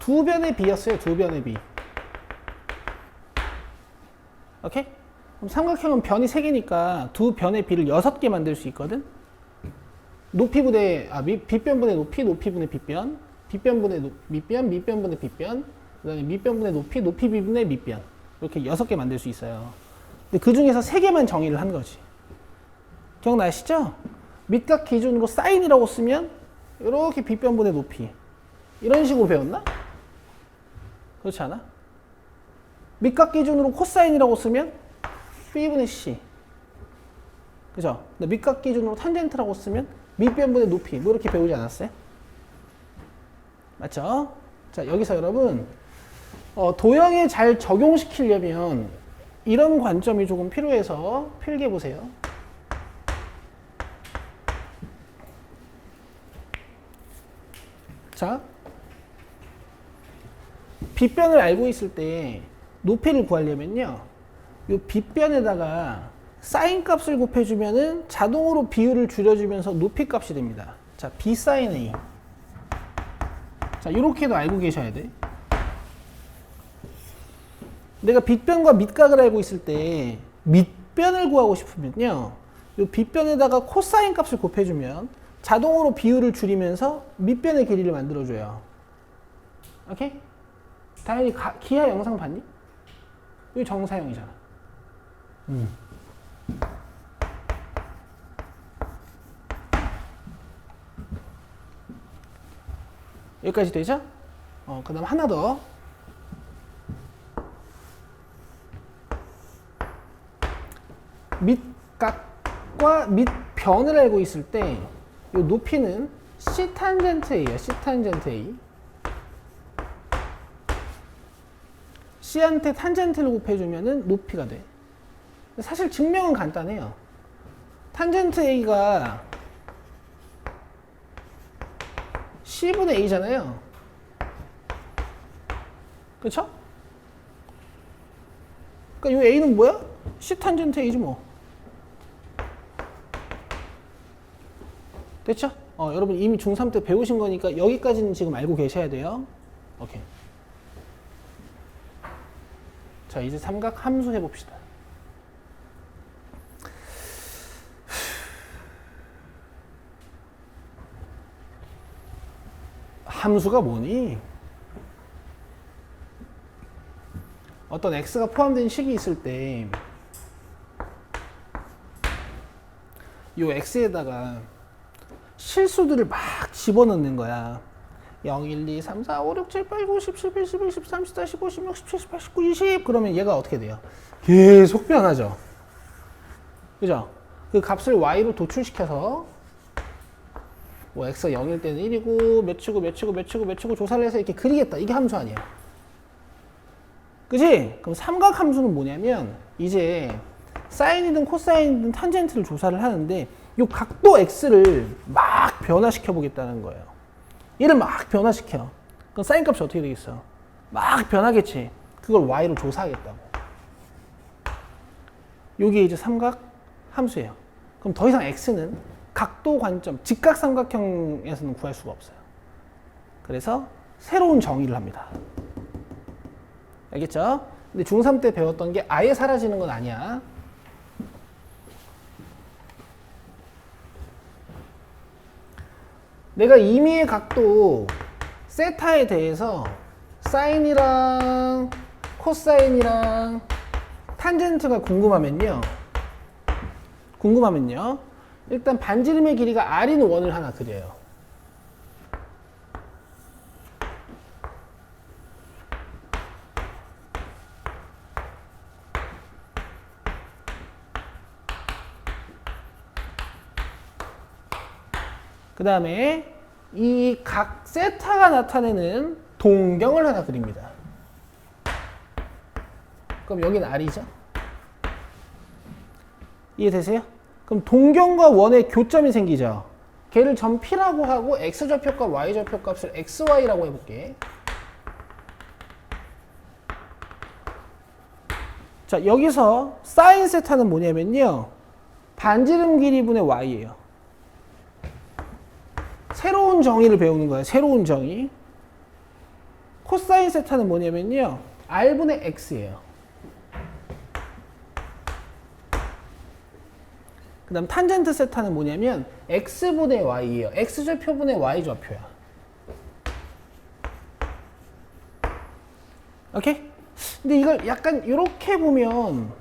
두 변의 비였어요. 두 변의 비. 오케이? 그럼 삼각형은 변이 3개니까 두 변의 비를 6개 만들 수 있거든? 높이분의, 빗변분의 높이, 높이분의 빗변, 빗변분의 밑변, 밑변분의 빗변, 그 다음에 밑변분의 높이, 높이비분의 밑변. 이렇게 6개 만들 수 있어요. 근데 그 중에서 3개만 정의를 한 거지. 기억나시죠? 밑각 기준으로 사인이라고 쓰면 이렇게 빗변분의 높이 이런 식으로 배웠나? 그렇지 않아? 밑각 기준으로 코사인이라고 쓰면 B분의 C, 그죠? 근데 밑각 기준으로 탄젠트라고 쓰면 밑변분의 높이 뭐 이렇게 배우지 않았어요? 맞죠? 자, 여기서 여러분 도형에 잘 적용시키려면 이런 관점이 조금 필요해서 필기해 보세요. 자, 빗변을 알고 있을 때 높이를 구하려면요, 이 빗변에다가 사인 값을 곱해주면은 자동으로 비율을 줄여주면서 높이 값이 됩니다. 자, B 사인 A. 자, 이렇게도 알고 계셔야 돼. 내가 빗변과 밑각을 알고 있을 때 밑변을 구하고 싶으면요, 이 빗변에다가 코사인 값을 곱해주면 자동으로 비율을 줄이면서 밑변의 길이를 만들어줘요. 오케이? 당연히 기하 영상 봤니? 이거 정사형이잖아. 여기까지 되죠? 그 다음 하나 더. 밑각과 밑변을 알고 있을 때 이 높이는 C탄젠트 A야. C탄젠트 A. C한테 탄젠트를 곱해주면 높이가 돼. 사실 증명은 간단해요. 탄젠트 A가 C분의 A잖아요. 그쵸? 그러니까 이 A는 뭐야? C탄젠트 A지 뭐. 됐죠? 여러분 이미 중3 때 배우신 거니까 여기까지는 지금 알고 계셔야 돼요. 오케이. 자, 이제 삼각 함수 해봅시다. 함수가 뭐니? 어떤 x가 포함된 식이 있을 때 이 x에다가 실수들을 막 집어넣는 거야. 0, 1, 2, 3, 4, 5, 6, 7, 8, 9, 10, 11, 12, 13, 14, 15, 16, 17, 18, 19, 20 그러면 얘가 어떻게 돼요? 계속 변하죠. 그죠? 그 값을 y로 도출시켜서 뭐 x가 0일 때는 1이고 몇치고 조사를 해서 이렇게 그리겠다. 이게 함수 아니야. 그지? 그럼 삼각 함수는 뭐냐면 이제 사인이든 코사인이든 탄젠트를 조사를 하는데 이 각도 x를 막 변화시켜 보겠다는 거예요. 얘를 막 변화시켜. 그럼 사인 값이 어떻게 되겠어? 막 변하겠지. 그걸 y로 조사하겠다고. 요게 이제 삼각 함수예요. 그럼 더 이상 x는 각도 관점, 직각삼각형에서는 구할 수가 없어요. 그래서 새로운 정의를 합니다. 알겠죠? 근데 중3 때 배웠던 게 아예 사라지는 건 아니야. 내가 임의의 각도 세타에 대해서 사인이랑 코사인이랑 탄젠트가 궁금하면요. 일단 반지름의 길이가 r인 원을 하나 그려요. 그 다음에 이 각 세타가 나타내는 동경을 하나 그립니다. 그럼 여기는 r이죠. 이해되세요? 그럼 동경과 원의 교점이 생기죠. 걔를 점 P라고 하고 x좌표값, y좌표값을 xy라고 해볼게. 자, 여기서 사인 세타는 뭐냐면요. 반지름 길이분의 y예요. 새로운 정의를 배우는 거예요. 새로운 정의. 코사인 세타는 뭐냐면요. r분의 x예요. 그 다음 탄젠트 세타는 뭐냐면 x분의 y예요. x좌표분의 y좌표야. 오케이? 근데 이걸 약간 이렇게 보면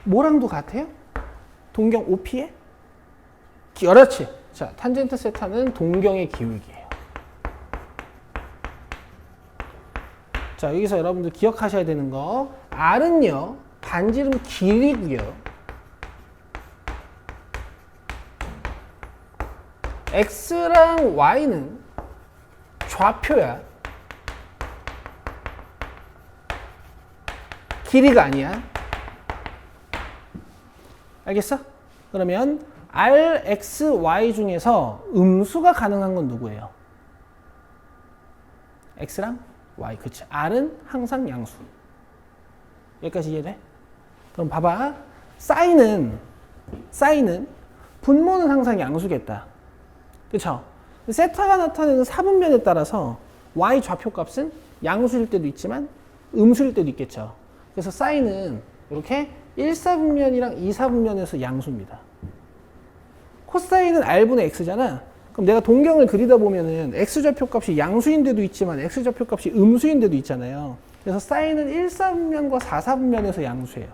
뭐랑도 같아요? 동경 OP에? 그렇지. 자, 탄젠트 세타는 동경의 기울기예요. 자, 여기서 여러분들 기억하셔야 되는 거 r은요. 반지름 길이고요. x랑 y는 좌표야. 길이가 아니야. 알겠어? 그러면 r, x, y 중에서 음수가 가능한 건 누구예요? x랑 y. 그치. r은 항상 양수. 여기까지 이해돼? 그럼 봐봐. 사인은 분모는 항상 양수겠다. 그쵸? 세타가 나타내는 사분면에 따라서 y 좌표값은 양수일 때도 있지만 음수일 때도 있겠죠. 그래서 사인은 이렇게 1사분면이랑 2사분면에서 양수입니다. 코사인은 R분의 X잖아. 그럼 내가 동경을 그리다 보면은 X좌표값이 양수인 데도 있지만 X좌표값이 음수인 데도 있잖아요. 그래서 사인은 1사분면과 4사분면에서 양수예요.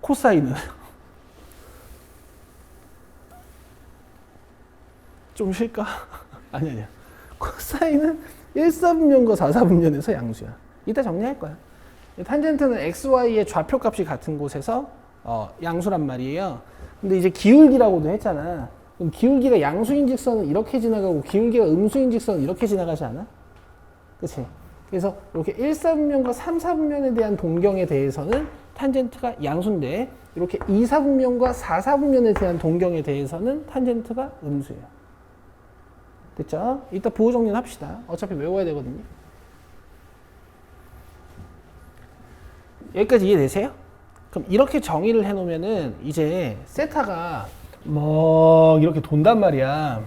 코사인은 좀 쉴까? 아니야. 코사인은 1사분면과 4사분면에서 양수야. 이따 정리할 거야. 탄젠트는 XY의 좌표값이 같은 곳에서 양수란 말이에요. 근데 이제 기울기라고도 했잖아. 그럼 기울기가 양수인 직선은 이렇게 지나가고 기울기가 음수인 직선은 이렇게 지나가지 않아? 그치? 그래서 이렇게 1사분면과 3사분면에 대한 동경에 대해서는 탄젠트가 양수인데 이렇게 2사분면과 4사분면에 대한 동경에 대해서는 탄젠트가 음수예요. 됐죠? 이따 부호 정리는 합시다. 어차피 외워야 되거든요. 여기까지 이해되세요? 그럼 이렇게 정의를 해놓으면은 이제 세타가 막 이렇게 돈단 말이야.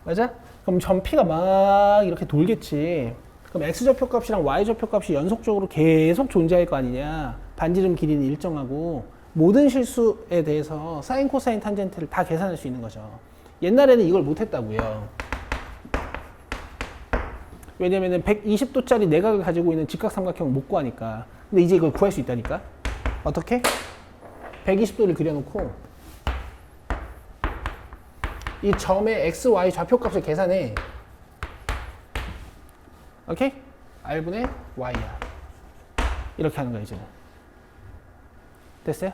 맞아? 그럼 전피가 막 이렇게 돌겠지. 그럼 X좌표값이랑 Y좌표값이 연속적으로 계속 존재할 거 아니냐. 반지름 길이는 일정하고 모든 실수에 대해서 사인, 코사인, 탄젠트를 다 계산할 수 있는 거죠. 옛날에는 이걸 못했다고요. 왜냐면은 120도짜리 내각을 가지고 있는 직각삼각형을 못 구하니까. 근데 이제 이걸 구할 수 있다니까. 어떻게? 120도를 그려놓고 이 점의 x, y 좌표값을 계산해. 오케이? r분의 y야. 이렇게 하는 거야 이제는. 됐어요?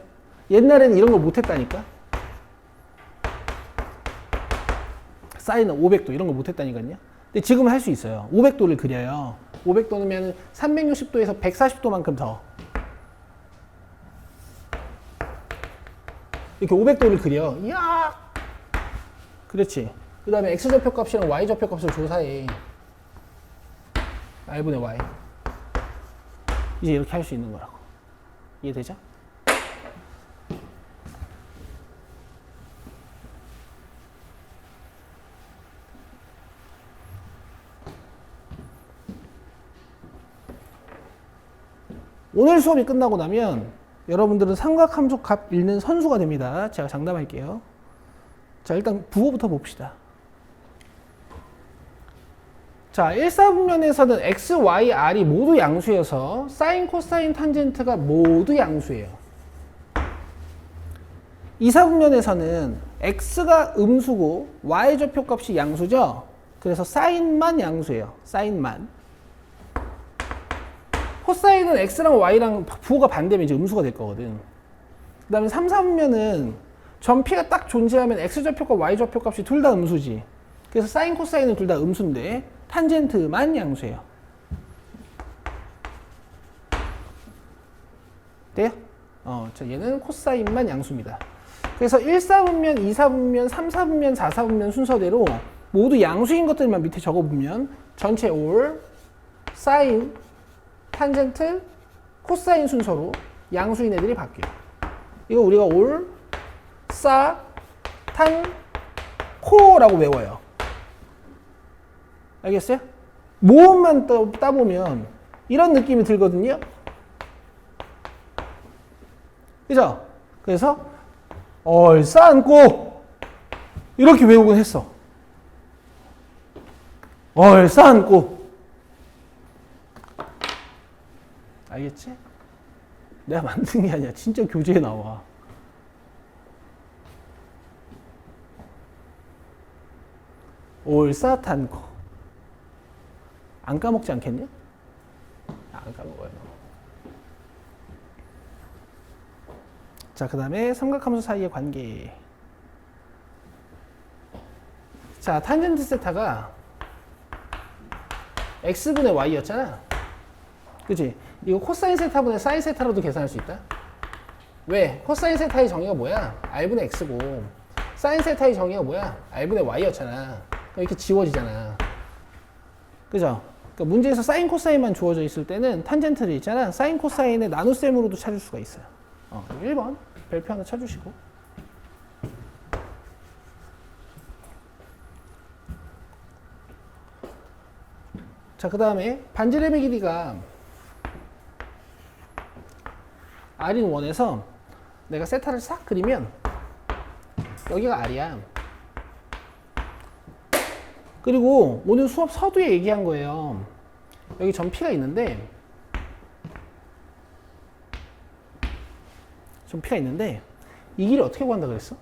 옛날에는 이런 걸 못했다니까. 사인은 500도 이런 걸 못했다니까요. 근데 지금은 할 수 있어요. 500도를 그려요. 500도면 360도에서 140도만큼 더. 이렇게 500도를 그려. 이야! 그렇지. 그 다음에 x좌표값이랑 y좌표값을 조사해. r분의 y. 이제 이렇게 할 수 있는 거라고. 이해되죠? 오늘 수업이 끝나고 나면 여러분들은 삼각함수 값 읽는 선수가 됩니다. 제가 장담할게요. 자, 일단 부호부터 봅시다. 자, 1사분면에서는 x, y, r이 모두 양수여서 사인, 코사인, 탄젠트가 모두 양수예요. 2사분면에서는 x가 음수고 y 좌표값이 양수죠. 그래서 사인만 양수예요. 사인만. 코사인은 x랑 y랑 부호가 반대면 이제 음수가 될 거거든. 그 다음에 3, 4분면은 전피가 딱 존재하면 x좌표값, y좌표값이 둘 다 음수지. 그래서 사인, 코사인은 둘 다 음수인데 탄젠트만 양수예요. 돼요? 자, 얘는 코사인만 양수입니다. 그래서 1사분면, 2사분면, 3사분면, 4사분면 순서대로 모두 양수인 것들만 밑에 적어보면 전체 올, 사인, 탄젠트, 코사인 순서로 양수인 애들이 바뀌어요. 이거 우리가 올, 사, 탄, 코라고 외워요. 알겠어요? 모음만 따보면 이런 느낌이 들거든요. 그죠? 그래서 얼싸안고 이렇게 외우곤 했어. 얼싸안고. 알겠지? 내가 만든 게 아니야. 진짜 교재에 나와. 올사탄코. 안 까먹지 않겠냐? 안 까먹어요. 자, 그 다음에 삼각함수 사이의 관계. 자, 탄젠트 세타가 x분의 y였잖아. 그치? 이거 코사인 세타분의 사인 세타로도 계산할 수 있다. 왜? 코사인 세타의 정의가 뭐야? r분의 x고 사인 세타의 정의가 뭐야? r분의 y였잖아. 이렇게 지워지잖아. 그죠? 그러니까 문제에서 사인 코사인만 주어져 있을 때는 탄젠트를 있잖아. 사인 코사인의 나눗셈으로도 찾을 수가 있어요. 1번 별표 하나 쳐주시고. 자, 그 다음에 반지름의 길이가 r인 원에서 내가 세타를 싹 그리면 여기가 R이야. 그리고 오늘 수업 서두에 얘기한 거예요. 여기 점 P가 있는데 이 길이 어떻게 구한다 그랬어?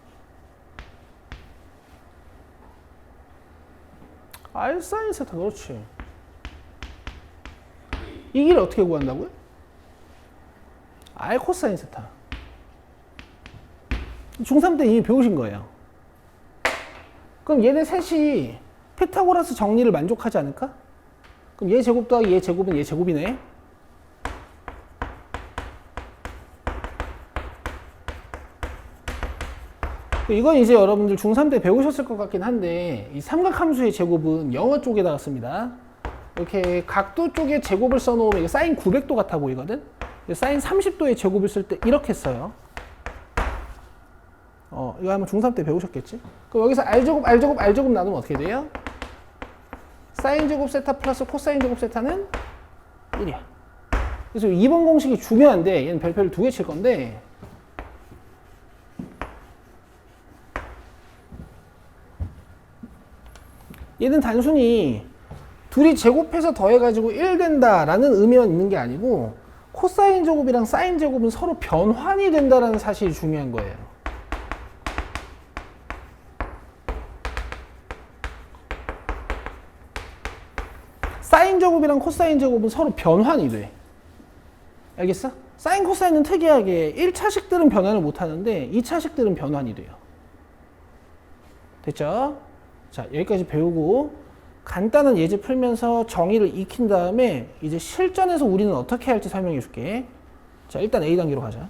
R 사인 세타. 그렇지. 이 길이 어떻게 구한다고요? R 코사인 세타. 중3 때 이미 배우신 거예요. 그럼 얘네 셋이 피타고라스 정리를 만족하지 않을까? 그럼 얘 제곱 더하기 얘 제곱은 얘 제곱이네. 이건 이제 여러분들 중3 때 배우셨을 것 같긴 한데 이 삼각함수의 제곱은 영어 쪽에다가 씁니다. 이렇게 각도 쪽에 제곱을 써놓으면 이게 사인 900도 같아 보이거든? 사인 30도의 제곱을 쓸 때 이렇게 써요. 이거 한번 중3 때 배우셨겠지? 그럼 여기서 R제곱, R제곱, R제곱 나누면 어떻게 돼요? 사인 제곱 세타 플러스 코사인 제곱 세타는 1이야. 그래서 2번 공식이 중요한데 얘는 별표를 2개 칠 건데 얘는 단순히 둘이 제곱해서 더해가지고 1 된다라는 의미만 있는 게 아니고 코사인 제곱이랑 사인 제곱은 서로 변환이 된다라는 사실이 중요한 거예요. 사인 제곱이랑 코사인 제곱은 서로 변환이 돼. 알겠어? 사인 코사인은 특이하게 1차식들은 변환을 못 하는데 2차식들은 변환이 돼요. 됐죠? 자, 여기까지 배우고 간단한 예제 풀면서 정의를 익힌 다음에 이제 실전에서 우리는 어떻게 할지 설명해 줄게. 자, 일단 A단계로 가자.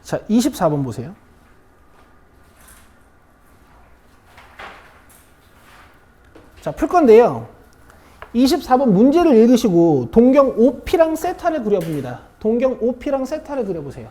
자, 24번 보세요. 자, 풀 건데요. 24번 문제를 읽으시고 동경 OP랑 세타를 그려봅니다. 동경 OP랑 세타를 그려보세요.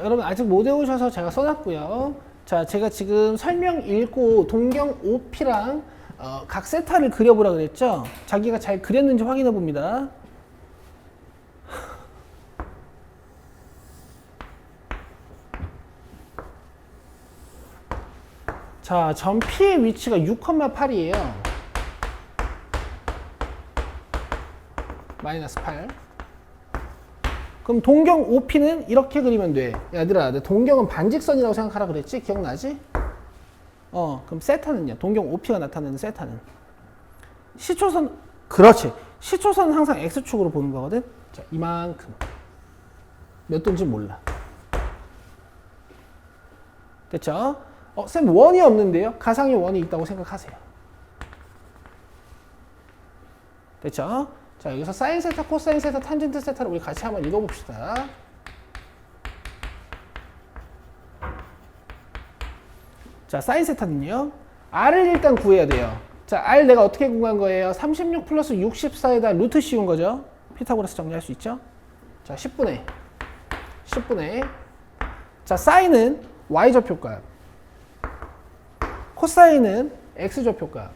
여러분 아직 못 외우셔서 제가 써놨고요. 자, 제가 지금 설명 읽고 동경 OP랑 각 세타를 그려보라 그랬죠. 자기가 잘 그렸는지 확인해 봅니다. 자, 점 P의 위치가 6,8이에요. 마이너스 8. 그럼 동경 OP는 이렇게 그리면 돼. 얘들아, 동경은 반직선이라고 생각하라 그랬지? 기억나지? 그럼 세타는요? 동경 OP가 나타내는 세타는? 시초선, 그렇지. 시초선은 항상 X축으로 보는 거거든? 자, 이만큼. 몇 도인지 몰라. 됐죠? 쌤, 원이 없는데요? 가상의 원이 있다고 생각하세요. 됐죠? 자, 여기서 사인 세타, 코사인 세타, 탄젠트 세타를 우리 같이 한번 읽어봅시다. 자, 사인 세타는요. R을 일단 구해야 돼요. 자, R 내가 어떻게 구한 거예요? 36 플러스 64에다 루트 씌운 거죠. 피타고라스 정리할 수 있죠? 자, 10분의. 자, 사인은 Y좌표값. 코사인은 X좌표값.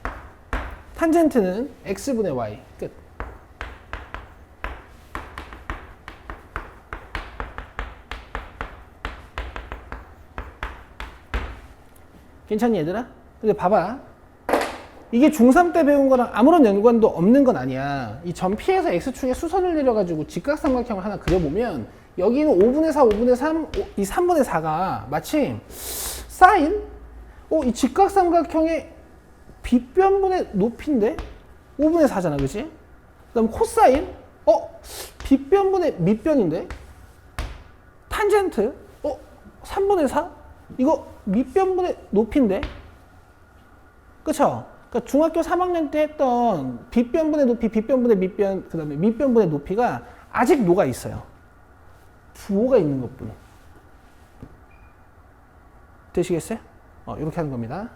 탄젠트는 X분의 Y. 끝. 괜찮니 얘들아? 근데 봐봐. 이게 중3 때 배운 거랑 아무런 연관도 없는 건 아니야. 이 점 P에서 X축에 수선을 내려가지고 직각삼각형을 하나 그려보면 여기는 5분의 4, 5분의 3, 이 3분의 4가 마침 사인? 이 직각삼각형의 빗변분의 높이인데? 5분의 4잖아, 그치? 그 다음 코사인? 빗변분의 밑변인데? 탄젠트 3분의 4? 이거 밑변분의 높이인데? 그쵸? 그러니까 중학교 3학년 때 했던 빗변분의 높이, 빗변분의 밑변, 그 다음에 밑변분의 높이가 아직 녹아 있어요. 부호가 있는 것뿐. 되시겠어요? 이렇게 하는 겁니다.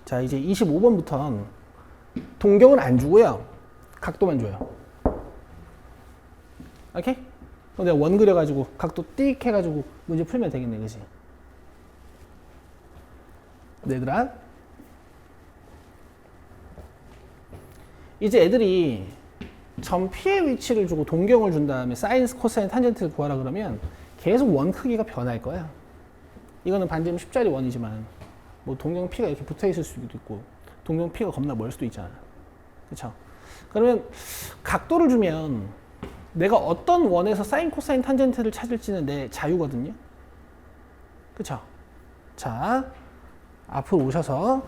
자, 이제 25번부터는 동경은 안 주고요. 각도만 줘요. 오케이? 그럼 내가 원 그려가지고 각도 띡 해가지고 문제 풀면 되겠네, 그지? 얘들아, 이제 애들이 점 P의 위치를 주고 동경을 준 다음에 사인, 코사인, 탄젠트를 구하라 그러면 계속 원 크기가 변할 거야. 이거는 반지름 10짜리 원이지만 뭐 동경 P가 이렇게 붙어 있을 수도 있고 동경 P가 겁나 멀 수도 있잖아. 그쵸? 그러면 각도를 주면 내가 어떤 원에서 사인, 코사인, 탄젠트를 찾을지는 내 자유거든요. 그쵸? 자, 앞으로 오셔서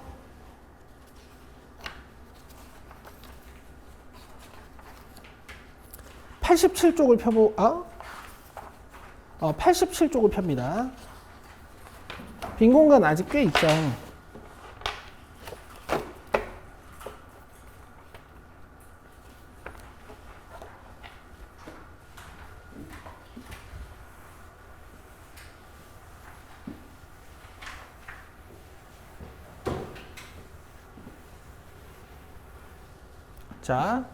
87쪽을 펴보, 87쪽을 펴니다. 빈 공간 아직 꽤 있죠. 자,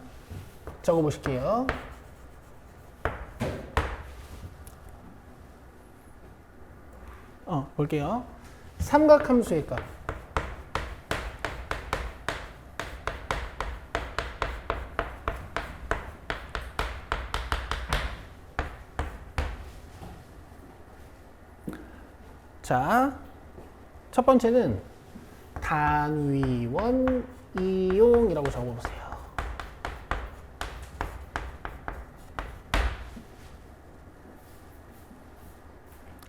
적어 보실게요. 볼게요. 삼각함수의 값. 자, 첫 번째는 단위원 이용이라고 적어보세요.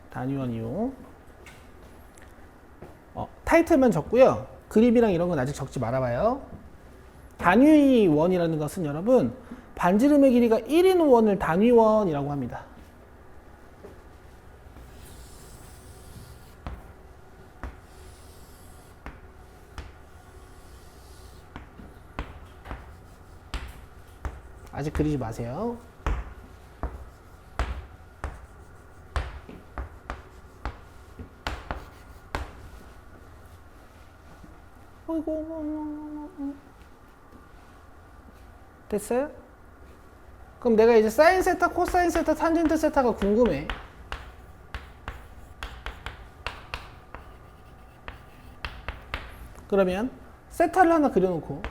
단위원 이용. 타이틀만 적고요. 그립이랑 이런 건 아직 적지 말아봐요. 단위원이라는 것은 여러분 반지름의 길이가 1인 원을 단위원이라고 합니다. 아직 그리지 마세요. 됐어요? 그럼 내가 이제 사인 세타, 코사인 세타, 탄젠트 세타가 궁금해. 그러면 세타를 하나 그려놓고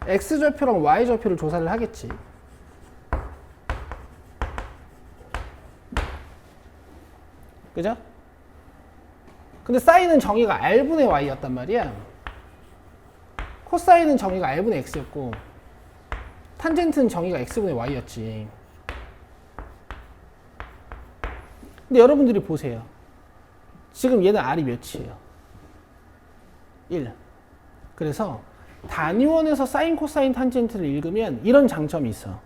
X좌표랑 Y좌표를 조사를 하겠지. 그죠? 근데 사인은 정의가 R분의 Y였단 말이야. 코사인은 정의가 R분의 X였고 탄젠트는 정의가 X분의 Y였지. 근데 여러분들이 보세요. 지금 얘는 R이 몇이에요? 1. 그래서 단위원에서 사인, 코사인, 탄젠트를 읽으면 이런 장점이 있어.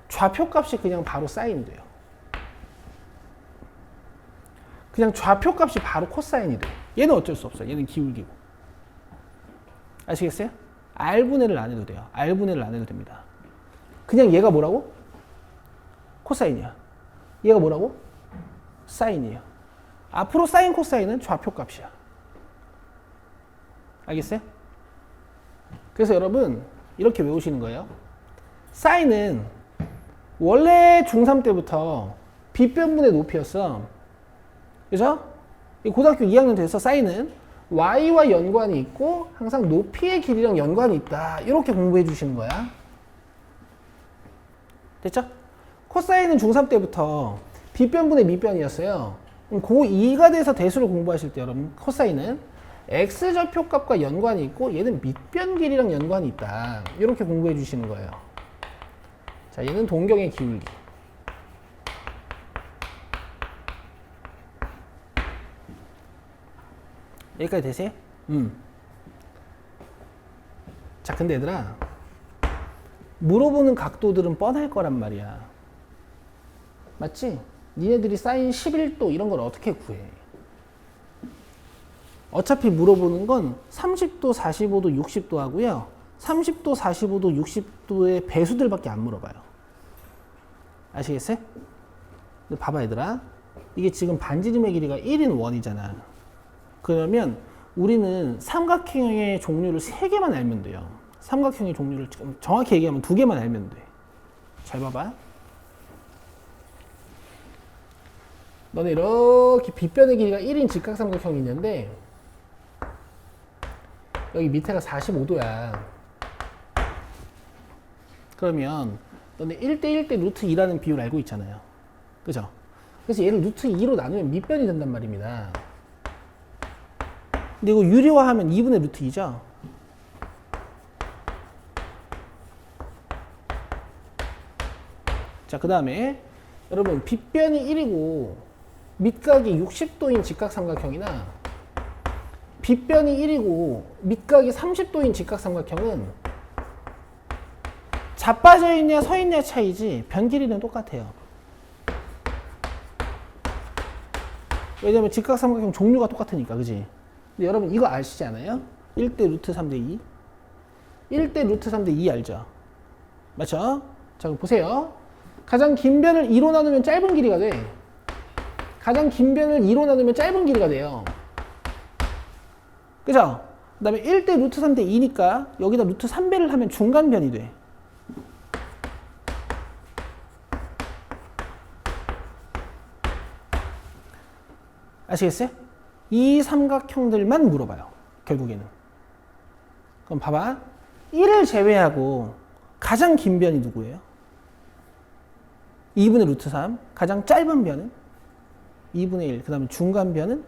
좌표값이 그냥 바로 사인이 돼요. 그냥 좌표값이 바로 코사인이 돼. 얘는 어쩔 수 없어요. 얘는 기울기고. 아시겠어요? R분해를 안 해도 돼요. R분해를 안 해도 됩니다. 그냥 얘가 뭐라고? 코사인이야. 얘가 뭐라고? 사인이에요. 앞으로 사인, 코사인은 좌표값이야. 알겠어요? 그래서 여러분 이렇게 외우시는 거예요. 사인은 원래 중3 때부터 빗변분의 높이였어. 그죠? 고등학교 2학년 돼서 사인은 y와 연관이 있고 항상 높이의 길이랑 연관이 있다. 이렇게 공부해 주시는 거야. 됐죠? 코사인은 중3 때부터 빗변분의 밑변이었어요. 그럼 고2가 돼서 대수를 공부하실 때 여러분 코사인은 x좌표값과 연관이 있고 얘는 밑변 길이랑 연관이 있다. 이렇게 공부해 주시는 거예요. 자, 얘는 동경의 기울기. 여기까지 되세요? 자, 근데 얘들아, 물어보는 각도들은 뻔할 거란 말이야. 맞지? 니네들이 사인 11도 이런 걸 어떻게 구해? 어차피 물어보는 건 30도, 45도, 60도 하고요. 30도, 45도, 60도의 배수들밖에 안 물어봐요. 아시겠어요? 근데 봐봐 얘들아. 이게 지금 반지름의 길이가 1인 원이잖아. 그러면 우리는 삼각형의 종류를 3개만 알면 돼요. 삼각형의 종류를 정확히 얘기하면 2개만 알면 돼. 잘 봐봐. 너네 이렇게 빗변의 길이가 1인 직각삼각형이 있는데 여기 밑에가 45도야. 그러면 너네 1대1대 루트 2라는 비율 알고 있잖아요. 그죠? 그래서 얘를 루트 2로 나누면 밑변이 된단 말입니다. 근데 이거 유리화하면 2분의 루트 2죠? 자, 그 다음에 여러분 빗변이 1이고 밑각이 60도인 직각삼각형이나 빗변이 1이고 밑각이 30도인 직각삼각형은 자빠져 있냐 서 있냐 차이지 변 길이는 똑같아요. 왜냐면 직각삼각형 종류가 똑같으니까, 그지? 근데 여러분 이거 아시지 않아요? 1대 루트 3대 2. 1대 루트 3대 2 알죠? 맞죠? 자, 그럼 보세요. 가장 긴 변을 2로 나누면 짧은 길이가 돼. 가장 긴 변을 2로 나누면 짧은 길이가 돼요. 그죠? 그 다음에 1대 루트 3대 2니까 여기다 루트 3배를 하면 중간 변이 돼. 아시겠어요? 이 삼각형들만 물어봐요. 결국에는. 그럼 봐봐. 1을 제외하고 가장 긴 변이 누구예요? 2분의 루트 3. 가장 짧은 변은 2분의 1. 그 다음에 중간 변은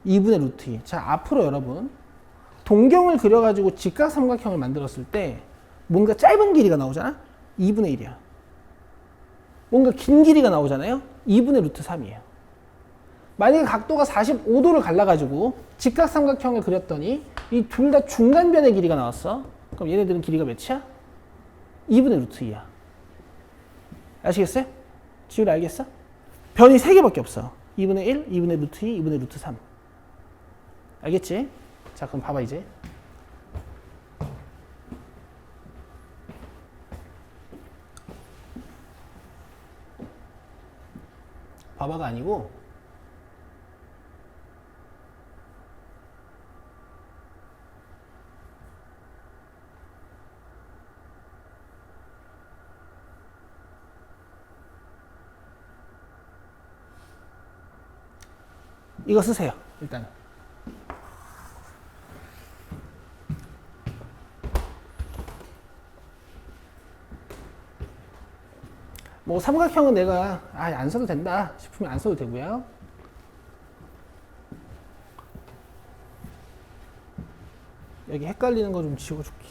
2분의 루트 2. 자, 앞으로 여러분 동경을 그려가지고 직각삼각형을 만들었을 때 뭔가 짧은 길이가 나오잖아? 2분의 1이야. 뭔가 긴 길이가 나오잖아요? 2분의 루트 3이에요. 만약에 각도가 45도를 갈라가지고 직각삼각형을 그렸더니 이 둘 다 중간변의 길이가 나왔어. 그럼 얘네들은 길이가 몇이야? 2분의 루트 2야. 아시겠어요? 지율 알겠어? 변이 3개밖에 없어. 2분의 1, 2분의 루트 2, 2분의 루트 3. 알겠지? 자, 그럼 봐봐 이제. 봐봐가 아니고 이거 쓰세요. 일단 뭐 삼각형은 내가 안 써도 된다 싶으면 안 써도 되고요. 여기 헷갈리는 거 좀 지워줄게.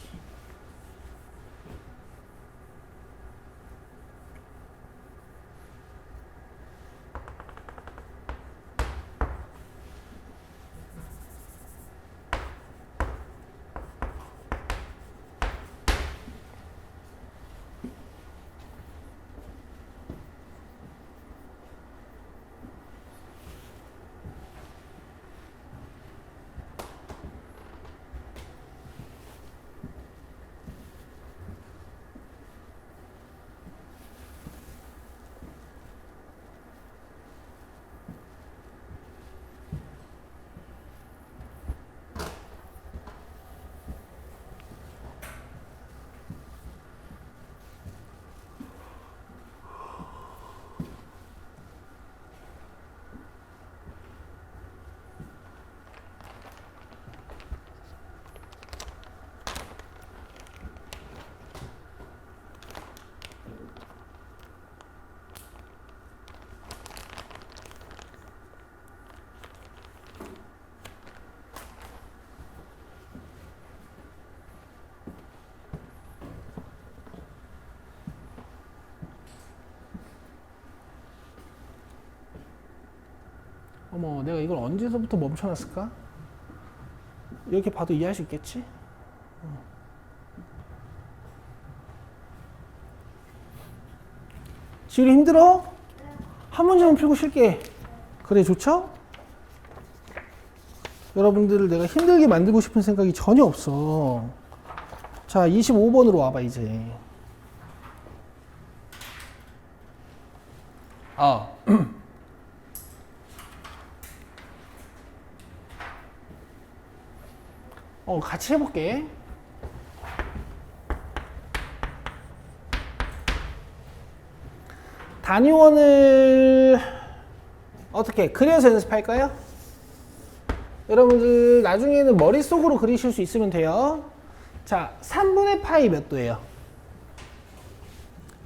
어머, 내가 이걸 언제서부터 멈춰놨을까? 이렇게 봐도 이해할 수 있겠지? 지율이 힘들어? 한 문제만 풀고 쉴게. 그래, 좋죠? 여러분들을 내가 힘들게 만들고 싶은 생각이 전혀 없어. 자, 25번으로 와봐, 이제. 같이 해볼게. 단위원을 어떻게 그려서 연습할까요? 여러분들 나중에는 머릿속으로 그리실 수 있으면 돼요. 자, 3분의 파이 몇 도예요?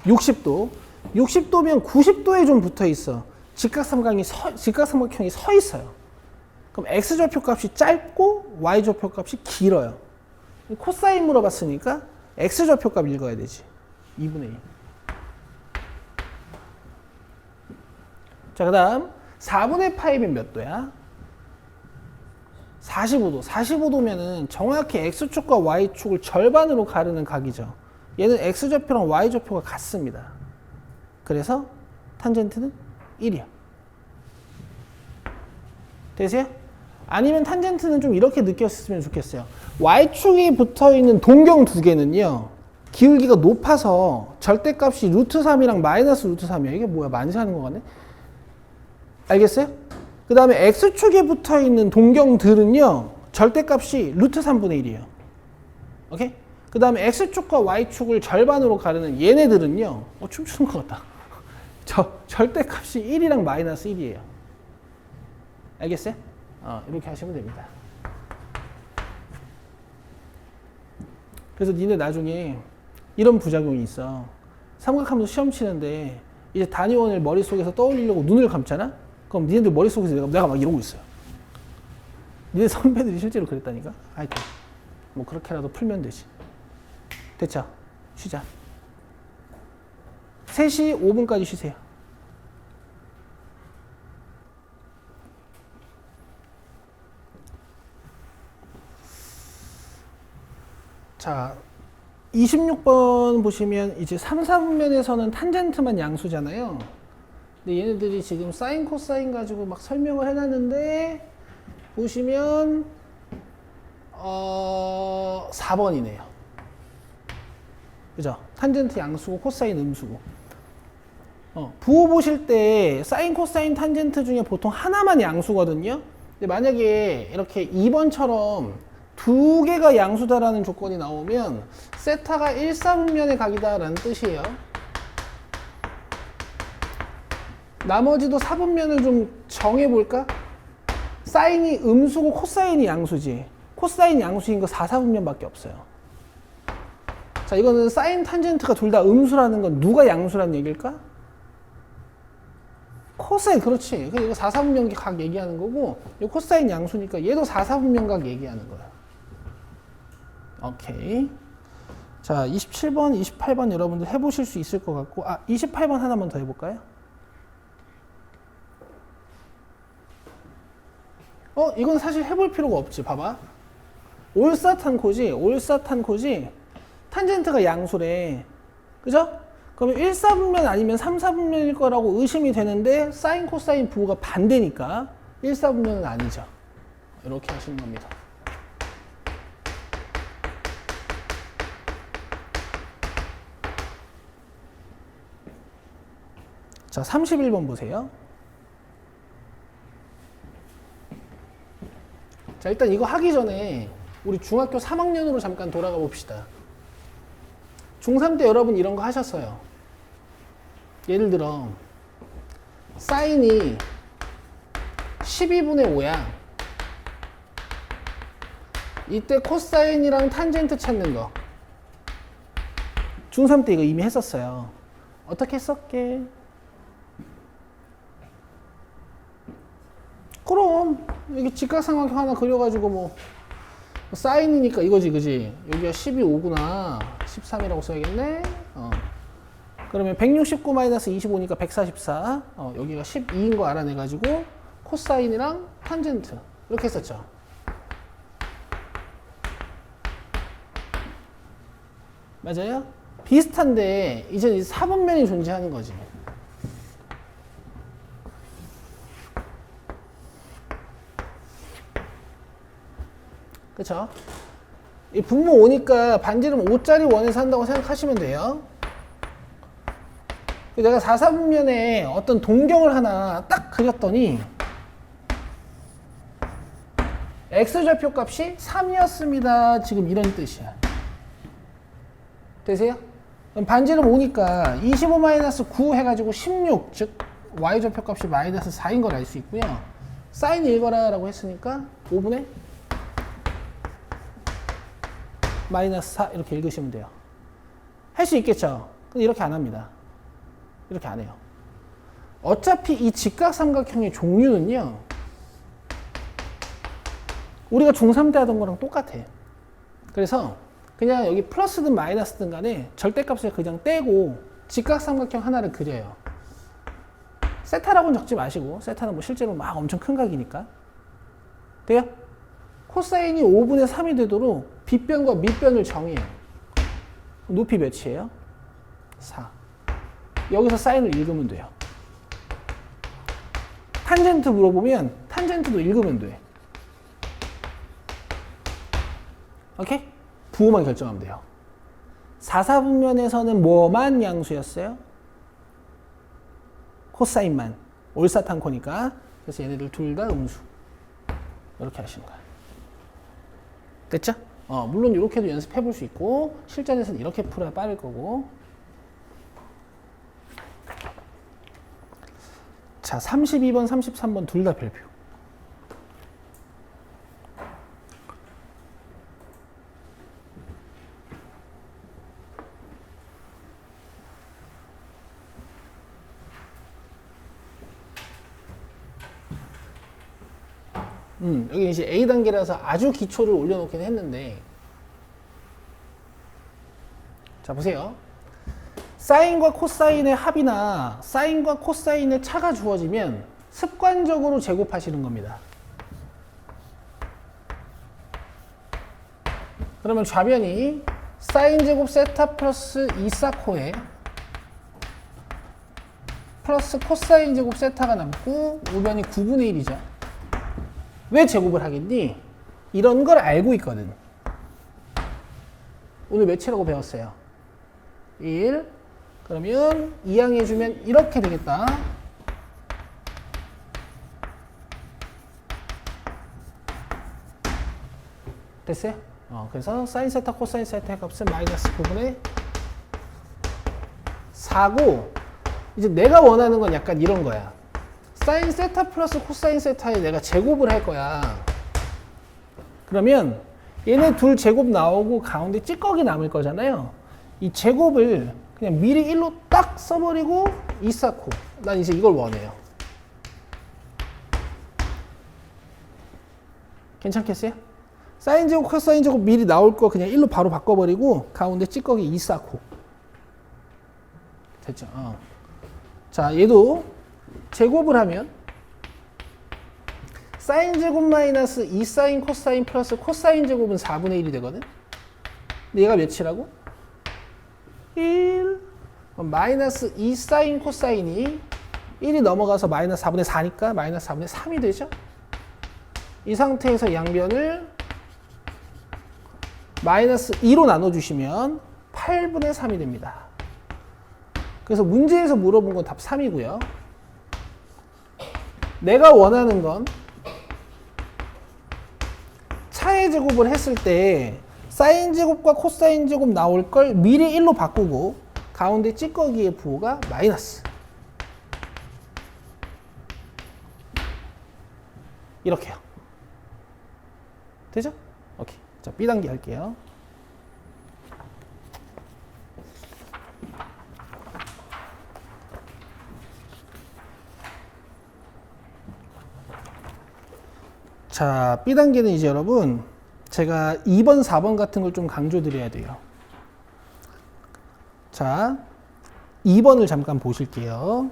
60도. 60도면 90도에 좀 붙어 있어. 직각삼각형이 서 있어요. 그럼 x좌표 값이 짧고 y좌표 값이 길어요. 코사인 물어봤으니까 x좌표 값 읽어야 되지. 2분의 1. 자, 그 다음 4분의 파이면 몇 도야? 45도. 45도면은 정확히 x축과 y축을 절반으로 가르는 각이죠. 얘는 x좌표랑 y좌표가 같습니다. 그래서 탄젠트는 1이야. 되세요? 아니면 탄젠트는 좀 이렇게 느꼈으면 좋겠어요. y축이 붙어있는 동경 두 개는요, 기울기가 높아서 절대값이 루트 3이랑 마이너스 루트 3이야. 이게 뭐야? 만세하는 거 같네? 알겠어요? 그 다음에 x축에 붙어있는 동경들은요, 절대값이 루트 3분의 1이에요. 오케이? 그 다음에 x축과 y축을 절반으로 가르는 얘네들은요, 춤추는 것 같다. 절대값이 1이랑 마이너스 1이에요. 알겠어요? 이렇게 하시면 됩니다. 그래서 니네 나중에 이런 부작용이 있어. 삼각함수 시험 치는데 이제 단위원을 머릿속에서 떠올리려고 눈을 감잖아? 그럼 니네들 머릿속에서 내가 막 이러고 있어요. 니네 선배들이 실제로 그랬다니까? 하여튼 뭐 그렇게라도 풀면 되지. 됐죠? 쉬자. 3시 5분까지 쉬세요. 자, 26번 보시면 이제 3, 4분면에서는 탄젠트만 양수잖아요. 근데 얘네들이 지금 사인, 코사인 가지고 막 설명을 해놨는데 보시면 4번이네요. 그죠? 탄젠트 양수고 코사인 음수고. 부호 보실 때 사인, 코사인, 탄젠트 중에 보통 하나만 양수거든요. 근데 만약에 이렇게 2번처럼 두 개가 양수다라는 조건이 나오면 세타가 1, 4분면의 각이다라는 뜻이에요. 나머지도 4분면을 좀 정해볼까? 사인이 음수고 코사인이 양수지. 코사인 양수인 거 4, 4분면밖에 없어요. 자, 이거는 사인, 탄젠트가 둘 다 음수라는 건 누가 양수라는 얘기일까? 코사인, 그렇지. 이거 4, 4분면 각 얘기하는 거고, 이 코사인 양수니까 얘도 4, 4분면 각 얘기하는 거야. 오케이. 자, 27번, 28번 여러분들 해보실 수 있을 것 같고, 28번 하나만 더 해볼까요? 이건 사실 해볼 필요가 없지. 봐봐. 올사탄코지. 탄젠트가 양수래. 그죠? 그러면 1, 4분면 아니면 3, 4분면일 거라고 의심이 되는데 사인, 코사인 부호가 반대니까 1, 4분면은 아니죠. 이렇게 하시는 겁니다. 자, 31번 보세요. 자, 일단 이거 하기 전에 우리 중학교 3학년으로 잠깐 돌아가 봅시다. 중3 때 여러분 이런 거 하셨어요. 예를 들어 사인이 12분의 5야. 이때 코사인이랑 탄젠트 찾는 거. 중3 때 이거 이미 했었어요. 어떻게 했었게? 그럼 여기 직각삼각형 하나 그려가지고 뭐 사인이니까 이거지, 그지? 여기가 12, 5구나. 13이라고 써야겠네. 그러면 169-25니까 144. 여기가 12인 거 알아내가지고 코사인이랑 탄젠트 이렇게 했었죠. 맞아요? 비슷한데 이제 4분면이 존재하는 거지. 그쵸? 이 분모 5니까 반지름 5짜리 원에서 한다고 생각하시면 돼요. 내가 4, 4분면에 어떤 동경을 하나 딱 그렸더니 X좌표 값이 3이었습니다. 지금 이런 뜻이야. 되세요? 그럼 반지름 5니까 25-9 해가지고 16, 즉 Y좌표 값이 마이너스 4인 걸 알 수 있고요. 사인 읽어라 라고 했으니까 5분의 마이너스 4 이렇게 읽으시면 돼요. 할 수 있겠죠? 근데 이렇게 안 합니다. 이렇게 안 해요. 어차피 이 직각삼각형의 종류는요, 우리가 중3 때 하던 거랑 똑같아. 그래서 그냥 여기 플러스든 마이너스든 간에 절대값을 그냥 떼고 직각삼각형 하나를 그려요. 세타라고는 적지 마시고, 세타는 뭐 실제로 막 엄청 큰 각이니까. 돼요? 코사인이 5분의 3이 되도록 빗변과 밑변을 정해요. 높이 몇이에요? 4. 여기서 사인을 읽으면 돼요. 탄젠트 물어보면 탄젠트도 읽으면 돼. 오케이? 부호만 결정하면 돼요. 4, 4분면에서는 뭐만 양수였어요? 코사인만. 올사탄코니까. 그래서 얘네들 둘 다 음수. 이렇게 하시는 거야. 됐죠? 물론 이렇게도 연습해 볼 수 있고, 실전에서는 이렇게 풀어야 빠를 거고. 자, 32번, 33번 둘 다 별표. 여기 이제 A단계라서 아주 기초를 올려놓긴 했는데, 자, 보세요. 사인과 코사인의 합이나 사인과 코사인의 차가 주어지면 습관적으로 제곱하시는 겁니다. 그러면 좌변이 사인 제곱 세타 플러스 2사코에 플러스 코사인 제곱 세타가 남고 우변이 9분의 1이죠. 왜 제곱을 하겠니? 이런 걸 알고 있거든. 오늘 몇이라고 배웠어요? 1. 그러면 이항해주면 이렇게 되겠다. 됐어요? 그래서 사인 세타 코사인 세타의 값은 마이너스 9분의 4고, 이제 내가 원하는 건 약간 이런 거야. 사인 세타 플러스 코사인 세타에 내가 제곱을 할 거야. 그러면 얘네 둘 제곱 나오고 가운데 찌꺼기 남을 거잖아요. 이 제곱을 그냥 미리 1로 딱 써버리고 2 쌓고, 난 이제 이걸 원해요. 괜찮겠어요? 사인 제곱 코사인 제곱 미리 나올 거 그냥 1로 바로 바꿔버리고 가운데 찌꺼기 2 쌓고. 됐죠? 자, 얘도 제곱을 하면 사인 제곱 마이너스 2 사인 코사인 플러스 코사인 제곱은 4분의 1이 되거든? 근데 얘가 몇이라고? 1. 마이너스 2 사인 코사인이 1이 넘어가서 마이너스 4분의 4니까 마이너스 4분의 3이 되죠? 이 상태에서 양변을 마이너스 2로 나눠주시면 8분의 3이 됩니다. 그래서 문제에서 물어본 건 답 3이고요. 내가 원하는 건 차의 제곱을 했을 때 사인 제곱과 코사인 제곱 나올 걸 미리 1로 바꾸고 가운데 찌꺼기의 부호가 마이너스. 이렇게요. 되죠? 오케이. 자, B단계 할게요. 자, B단계는 이제 여러분, 제가 2번, 4번 같은 걸 좀 강조드려야 돼요. 자, 2번을 잠깐 보실게요.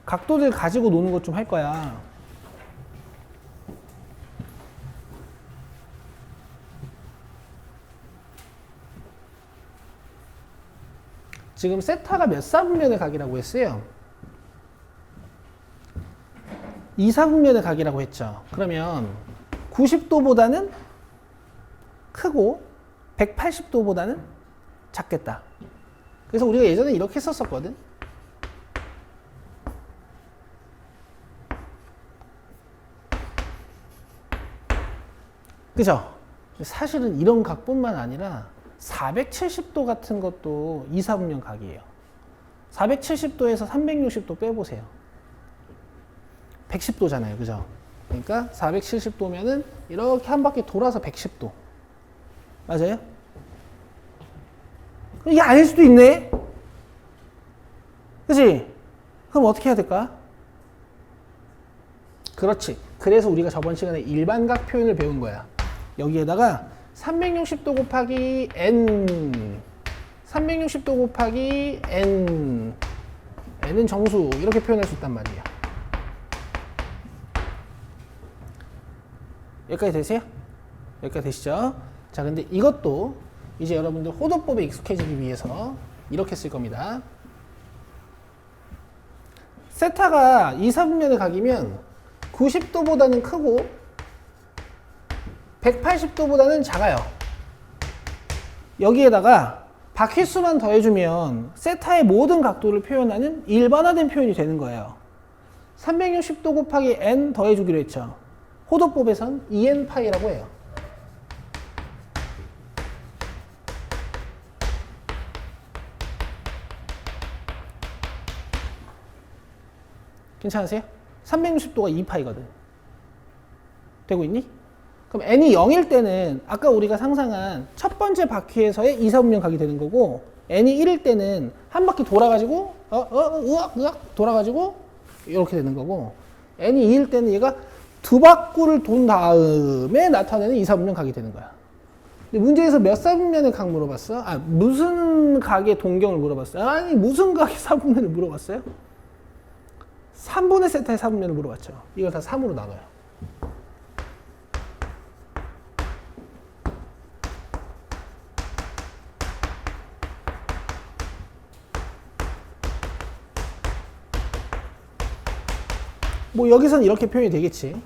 각도들 가지고 노는 것 좀 할 거야. 지금 세타가 몇 사분면의 각이라고 했어요? 2사분면의 각이라고 했죠. 그러면 90도보다는 크고 180도보다는 작겠다. 그래서 우리가 예전에 이렇게 했었거든. 그죠? 사실은 이런 각뿐만 아니라 470도 같은 것도 2사분면 각이에요. 470도에서 360도 빼보세요. 110도잖아요. 그죠? 그러니까 470도면은 이렇게 한 바퀴 돌아서 110도. 맞아요? 이게 아닐 수도 있네? 그치? 그럼 어떻게 해야 될까? 그렇지. 그래서 우리가 저번 시간에 일반각 표현을 배운 거야. 여기에다가 360도 곱하기 n 360도 곱하기 n은 정수 이렇게 표현할 수 있단 말이에요. 여기까지 되세요? 여기까지 되시죠? 자, 근데 이것도 이제 여러분들 호도법에 익숙해지기 위해서 이렇게 쓸 겁니다. 세타가 2사분면의 각이면 90도보다는 크고 180도보다는 작아요. 여기에다가 바퀴수만 더해주면 세타의 모든 각도를 표현하는 일반화된 표현이 되는 거예요. 360도 곱하기 n 더해주기로 했죠. 호도법에선 2n파이라고 해요. 괜찮으세요? 360도가 2파이거든. 되고 있니? 그럼 n이 0일 때는 아까 우리가 상상한 첫 번째 바퀴에서의 2사분면 각이 되는 거고, n이 1일 때는 한 바퀴 돌아가지고 으악 돌아가지고 이렇게 되는 거고, n이 2일 때는 얘가 두 바퀴를 돈 다음에 나타내는 2사분면 각이 되는 거야. 근데 문제에서 몇 사분면의 각 물어봤어? 아, 무슨 각의 동경을 물어봤어요? 아니, 무슨 각의 사분면을 물어봤어요? 3분의 세타의 사분면을 물어봤죠. 이걸 다 3으로 나눠요. 뭐 여기선 이렇게 표현이 되겠지.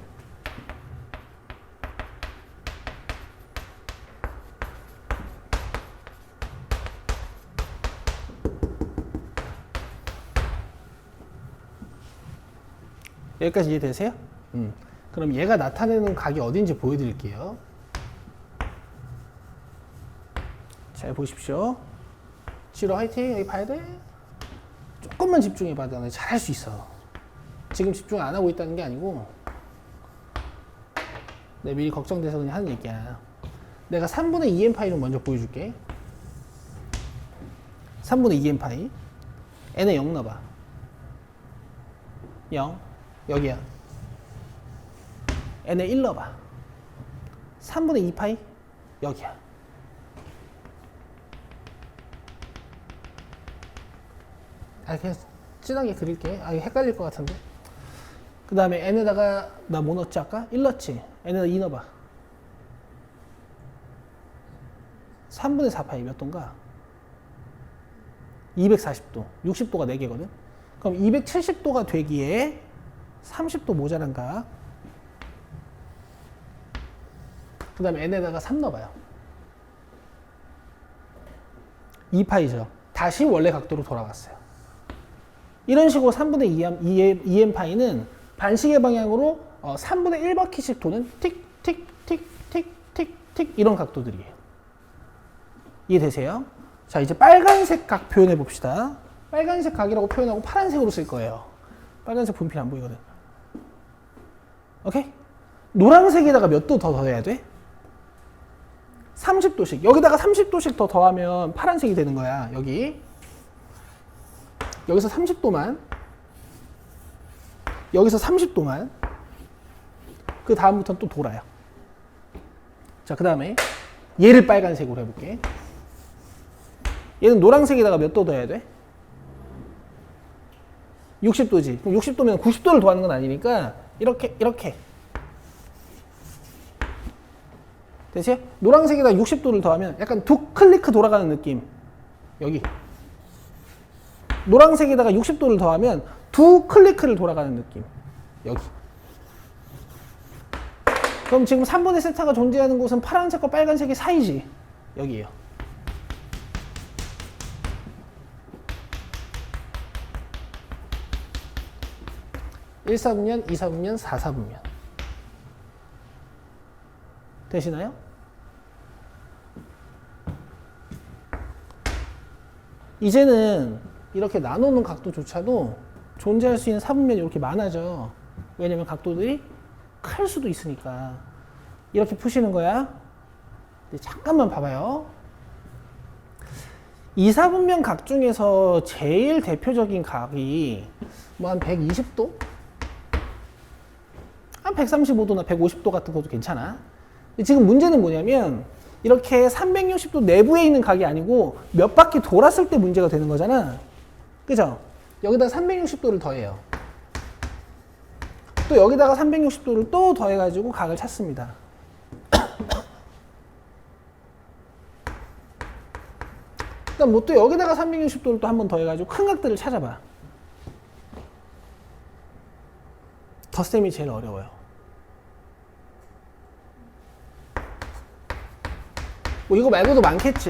여기까지 이해되세요? 그럼 얘가 나타내는 각이 어딘지 보여드릴게요. 잘 보십시오. 지로 화이팅. 여기 봐야 돼. 조금만 집중해봐. 너 잘할 수 있어. 지금 집중 안 하고 있다는 게 아니고 내가 미리 걱정돼서 그냥 하는 얘기야. 내가 3분의 2n파이를 먼저 보여줄게. 3분의 2n파이 n에 0 넣어봐. 0 여기야. n에 1 넣어봐. 3분의 2파이 여기야. 아, 그냥 진하게 그릴게. 아, 이거 헷갈릴 것 같은데. 그 다음에 n에다가 나 뭐 넣었지 아까? 1 넣었지? n에다 2 넣어봐. 3분의 4파이 몇 도인가? 240도. 60도가 4개거든? 그럼 270도가 되기에 30도 모자란가? 그 다음에 n에다가 3 넣어봐요. 2파이죠. 다시 원래 각도로 돌아갔어요. 이런 식으로 3분의 2n파이는 반시계 방향으로 3분의 1바퀴씩 도는 틱, 틱, 틱, 틱, 틱, 틱 이런 각도들이에요. 이해되세요? 자, 이제 빨간색 각 표현해 봅시다. 빨간색 각이라고 표현하고 파란색으로 쓸 거예요. 빨간색 분필 안 보이거든. 오케이? 노란색에다가 몇 도 더 더해야 돼? 30도씩. 여기다가 30도씩 더 더하면 파란색이 되는 거야. 여기서 30도만. 여기서 30도만. 그 다음부터는 또 돌아요. 자, 그 다음에 얘를 빨간색으로 해볼게. 얘는 노란색에다가 몇 도 더해야 돼? 60도지. 그럼 60도면 90도를 더하는 건 아니니까 이렇게 되세요? 노란색에다 60도를 더하면 약간 두 클리크 돌아가는 느낌. 여기 노란색에다가 60도를 더하면 두 클리크를 돌아가는 느낌. 여기. 그럼 지금 3분의 세타가 존재하는 곳은 파란색과 빨간색이 사이지. 여기에요. (1, 4분면) (2, 4분면) (4, 4분면) 되시나요? 이제는 이렇게 나누는 각도조차도 존재할 수 있는 4분면이 이렇게 많아져. 왜냐면 각도들이 클 수도 있으니까. 이렇게 푸시는 거야. 잠깐만 봐봐요. 2, 4분면 각 중에서 제일 대표적인 각이 뭐 한 120도? 한 135도나 150도 같은 것도 괜찮아. 지금 문제는 뭐냐면 이렇게 360도 내부에 있는 각이 아니고 몇 바퀴 돌았을 때 문제가 되는 거잖아. 그죠? 여기다 360도를 더해요. 또 여기다가 360도를 또 더해가지고 각을 찾습니다. 그다음 뭐 또 여기다가 360도를 또 한 번 더해가지고 큰 각들을 찾아봐. 덧셈이 제일 어려워요. 뭐 이거 말고도 많겠지.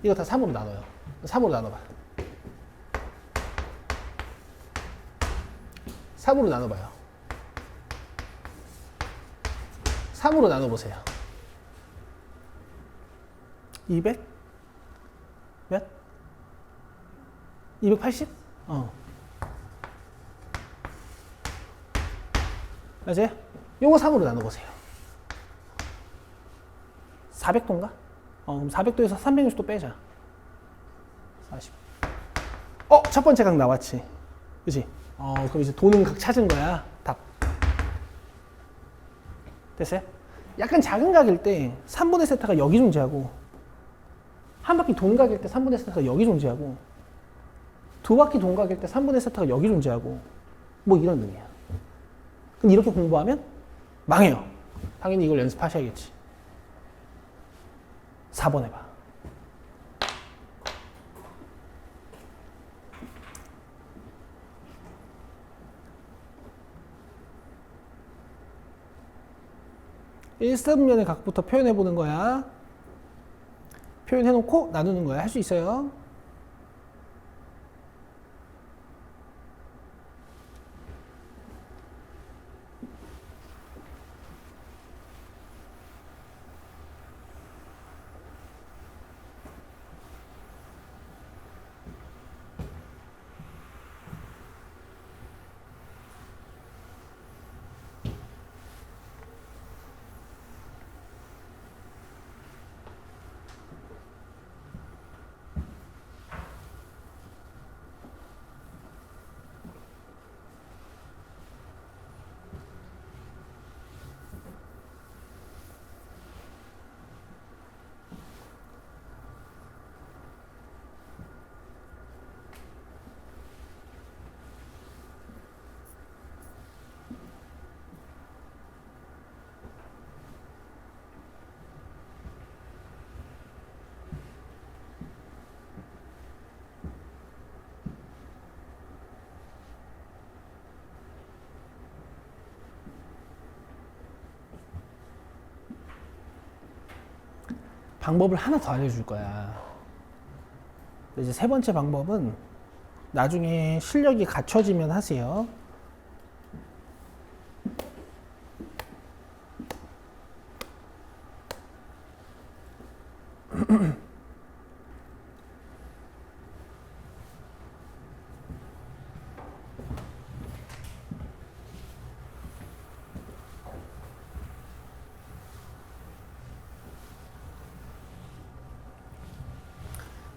이거 다 3으로 나눠요. 3으로 나눠봐. 3으로 나눠봐요. 3으로 나눠보세요. 200? 몇? 280? 맞아요? 요거 3으로 나눠보세요. 400도인가? 그럼 400도에서 360도 빼자. 40. 첫 번째 각 나왔지. 그치? 그럼 이제 도는 각 찾은 거야. 답. 됐어요? 약간 작은 각일 때 3분의 세타가 여기 존재하고, 한 바퀴 돈 각일 때 3분의 세타가 여기 존재하고, 두 바퀴 돈 각일 때 3분의 세타가 여기 존재하고, 뭐 이런 의미야. 그럼 이렇게 공부하면 망해요. 당연히 이걸 연습하셔야겠지. 4번 해봐. 일사분면의 각부터 표현해보는 거야. 표현해놓고 나누는 거야. 할 수 있어요. 방법을 하나 더 알려줄 거야. 이제 세 번째 방법은 나중에 실력이 갖춰지면 하세요.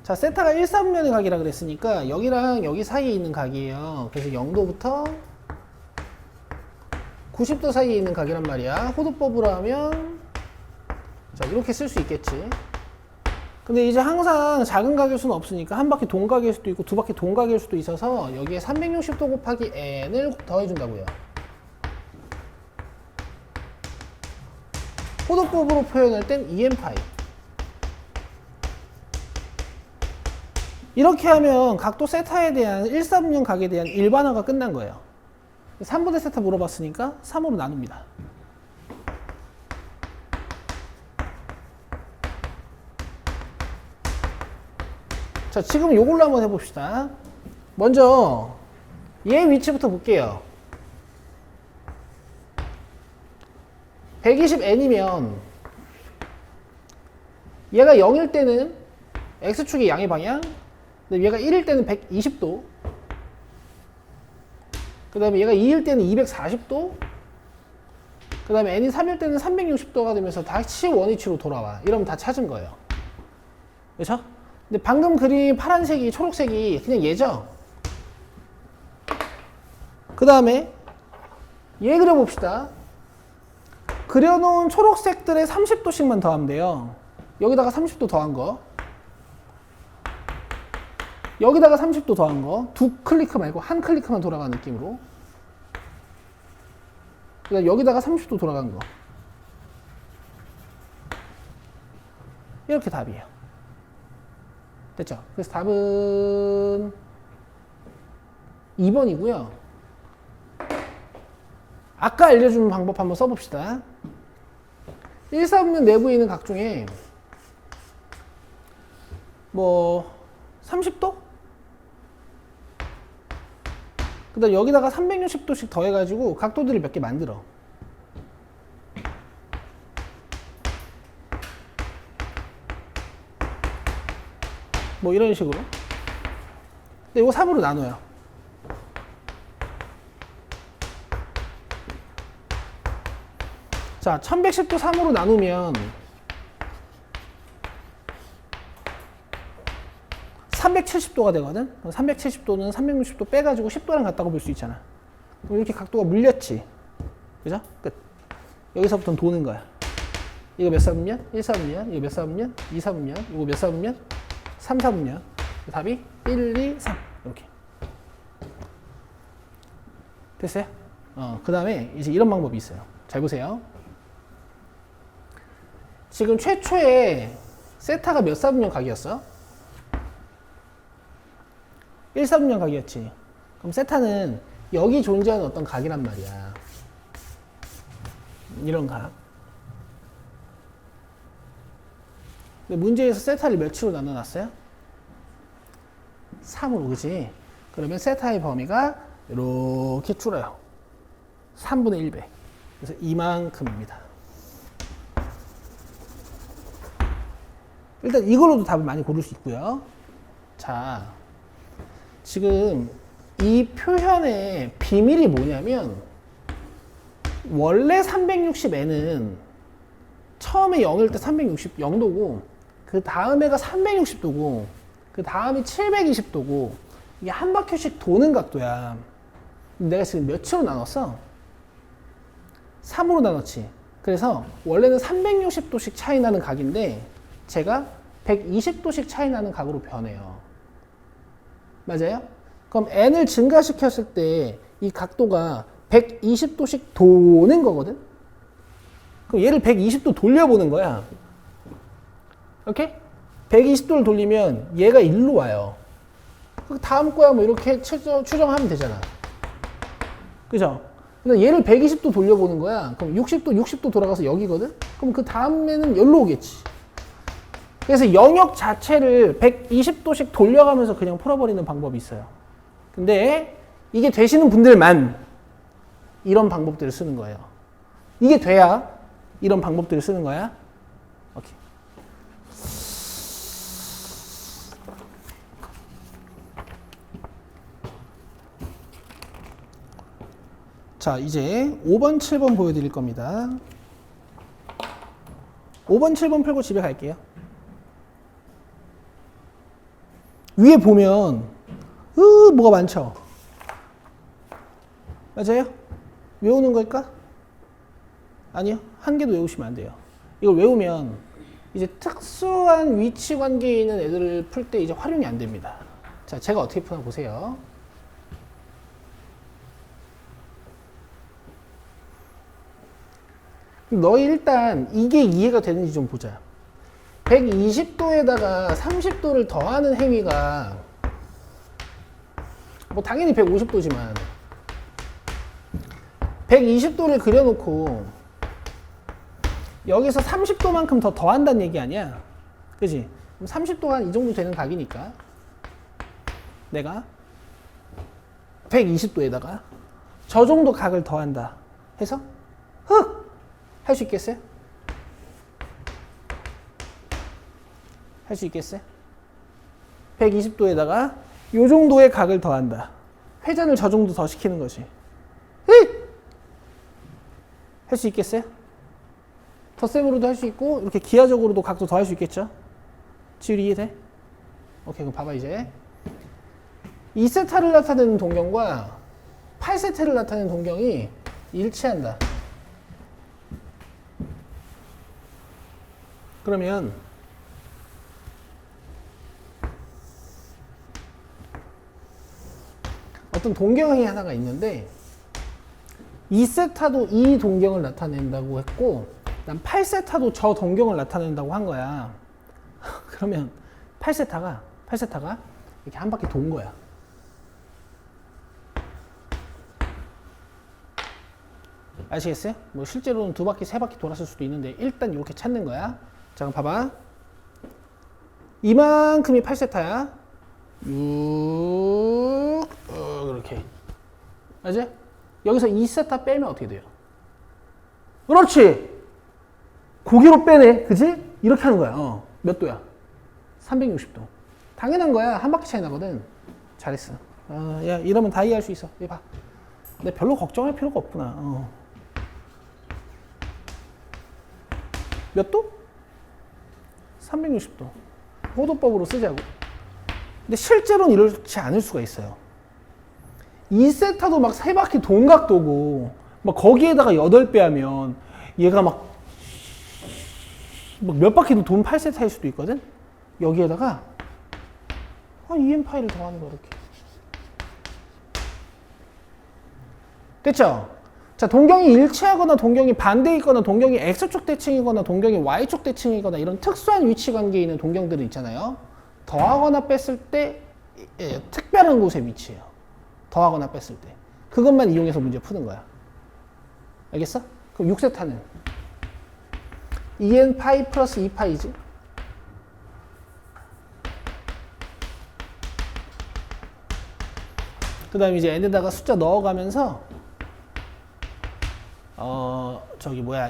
자, 세타가 1, 4분면의 각이라 그랬으니까 여기랑 여기 사이에 있는 각이에요. 그래서 0도부터 90도 사이에 있는 각이란 말이야. 호도법으로 하면 자, 이렇게 쓸 수 있겠지. 근데 이제 항상 작은 각일 수는 없으니까 한 바퀴 동각일 수도 있고 두 바퀴 동각일 수도 있어서 여기에 360도 곱하기 n을 더해준다고요. 호도법으로 표현할 땐 2n파이. 이렇게 하면 각도 세타에 대한 130년 각에 대한 일반화가 끝난 거예요. 3분의 세타 물어봤으니까 3으로 나눕니다. 자, 지금 요걸로 한번 해봅시다. 먼저 얘 위치부터 볼게요. 120n이면 얘가 0일 때는 x축의 양의 방향, 근데 얘가 1일 때는 120도, 그 다음에 얘가 2일 때는 240도, 그 다음에 n이 3일 때는 360도가 되면서 다시 원위치로 돌아와. 이러면 다 찾은 거예요. 그렇죠? 근데 방금 그린 파란색이, 초록색이 그냥 얘죠? 그 다음에 얘 그려봅시다. 그려놓은 초록색들의 30도씩만 더하면 돼요. 여기다가 30도 더한 거, 여기다가 30도 더한 거, 두 클리크 말고 한 클리크만 돌아가는 느낌으로. 그다음 여기다가 30도 돌아간 거. 이렇게 답이에요. 됐죠? 그래서 답은 2번이고요. 아까 알려준 방법 한번 써봅시다. 1사분면 내부에 있는 각 중에 뭐 30도? 그 다음 여기다가 360도씩 더해가지고 각도들을 몇 개 만들어. 뭐 이런 식으로. 근데 이거 3으로 나눠요. 자, 1110도 3으로 나누면 370도가 되거든? 370도는 360도 빼가지고 10도랑 같다고 볼 수 있잖아. 그럼 이렇게 각도가 물렸지. 그죠? 끝. 여기서부터는 도는 거야. 이거 몇 사분면? 1사분면. 이거 몇 사분면? 2사분면. 이거 몇 사분면? 3사분면. 답이 1, 2, 3. 이렇게. 됐어요? 그 다음에 이제 이런 방법이 있어요. 잘 보세요. 지금 최초에 세타가 몇 사분면 각이었어? 1사분면 각이었지. 그럼 세타는 여기 존재하는 어떤 각이란 말이야. 이런 각. 근데 문제에서 세타를 몇으로 나눠놨어요? 3으로, 그지? 그러면 세타의 범위가 이렇게 줄어요. 3분의 1배. 그래서 이만큼입니다. 일단 이걸로도 답을 많이 고를 수 있고요. 자, 지금 이 표현의 비밀이 뭐냐면 원래 360n은 처음에 0일 때 360 0도고 그 다음에가 360도고 그 다음이 720도고 이게 한 바퀴씩 도는 각도야. 내가 지금 몇으로 나눴어? 3으로 나눴지. 그래서 원래는 360도씩 차이 나는 각인데 제가 120도씩 차이 나는 각으로 변해요. 맞아요? 그럼 n을 증가시켰을 때 이 각도가 120도씩 도는 거거든? 그럼 얘를 120도 돌려보는 거야. 오케이? 120도를 돌리면 얘가 일로 와요. 다음 거야 뭐 이렇게 추정하면 되잖아. 그죠? 근데 얘를 120도 돌려보는 거야. 그럼 60도 돌아가서 여기거든? 그럼 그 다음에는 여기로 오겠지. 그래서 영역 자체를 120도씩 돌려가면서 그냥 풀어버리는 방법이 있어요. 근데 이게 되시는 분들만 이런 방법들을 쓰는 거예요. 이게 돼야 이런 방법들을 쓰는 거야. 오케이. 자, 이제 5번, 7번 보여드릴 겁니다. 5번, 7번 풀고 집에 갈게요. 위에 보면 뭐가 많죠? 맞아요? 외우는 걸까? 아니요. 한 개도 외우시면 안 돼요. 이걸 외우면 이제 특수한 위치 관계에 있는 애들을 풀 때 이제 활용이 안 됩니다. 자, 제가 어떻게 푸나 보세요. 너희 일단 이게 이해가 되는지 좀 보자. 120도에다가 30도를 더하는 행위가 뭐 당연히 150도지만 120도를 그려놓고 여기서 30도만큼 더 더한다는 얘기 아니야? 그지? 30도가 이 정도 되는 각이니까 내가 120도에다가 저 정도 각을 더한다 해서 할 수 있겠어요? 할 수 있겠어요? 120도에다가 요 정도의 각을 더한다. 회전을 저 정도 더 시키는 거지. 할 수 있겠어요? 덧셈으로도 할 수 있고 이렇게 기하적으로도 각도 더 할 수 있겠죠? 지율이 이해돼? 오케이, 그럼 봐봐 이제 2세타를 나타내는 동경과 8세타를 나타내는 동경이 일치한다. 그러면 어떤 동경이 하나가 있는데 2세타도 이 동경을 나타낸다고 했고 난 8세타도 저 동경을 나타낸다고 한 거야. 그러면 8세타가 이렇게 한 바퀴 돈 거야. 아시겠어요? 뭐 실제로는 2바퀴, 3바퀴 돌았을 수도 있는데 일단 이렇게 찾는 거야. 자, 그럼 봐봐. 이만큼이 8세타야. 이렇게. 알지? 여기서 2세타 빼면 어떻게 돼요? 그렇지! 고기로 빼네. 그지? 이렇게 하는 거야. 몇 도야? 360도. 당연한 거야. 한 바퀴 차이 나거든. 잘했어. 야, 이러면 다 이해할 수 있어. 이거 봐. 근데 별로 걱정할 필요가 없구나. 몇 도? 360도. 호도법으로 쓰자고. 근데 실제로는 이렇지 않을 수가 있어요. 2세타도 막 3바퀴 동각도고 막 거기에다가 8배 하면 얘가 막 몇 바퀴도 돈 8세타일 수도 있거든? 여기에다가 EM파이를 더하는 거 이렇게. 됐죠? 자, 동경이 일치하거나 동경이 반대 있거나 동경이 X축 대칭이거나 동경이 Y축 대칭이거나 이런 특수한 위치 관계에 있는 동경들은 있잖아요. 더하거나 뺐을 때 특별한 곳에 위치해요. 더하거나 뺐을 때. 그것만 이용해서 문제 푸는 거야. 알겠어? 그럼 6세타는 2n 파이 플러스 2파이지. 그 다음에 이제 n에다가 숫자 넣어가면서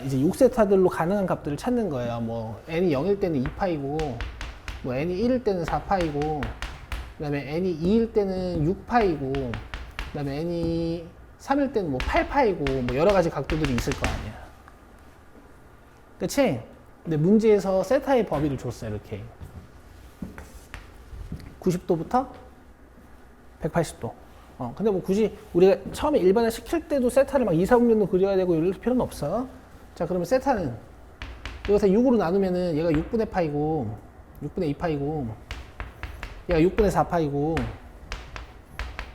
이제 6세타들로 가능한 값들을 찾는 거예요. 뭐 n이 0일 때는 2파이고 뭐 n이 1일 때는 4파이고 그 다음에 n이 2일 때는 6파이고 그 다음에 n이 3일 때는 뭐 8파이고 뭐 여러 가지 각도들이 있을 거 아니야. 그치? 근데 문제에서 세타의 범위를 줬어요. 이렇게 90도부터 180도. 근데 뭐 굳이 우리가 처음에 일반화 시킬 때도 세타를 막 2, 4분면도 그려야 되고 이럴 필요는 없어. 자, 그러면 세타는 여기서 6으로 나누면은 얘가 6분의 파이고 6분의 2파이고 얘가 6분의 4파이고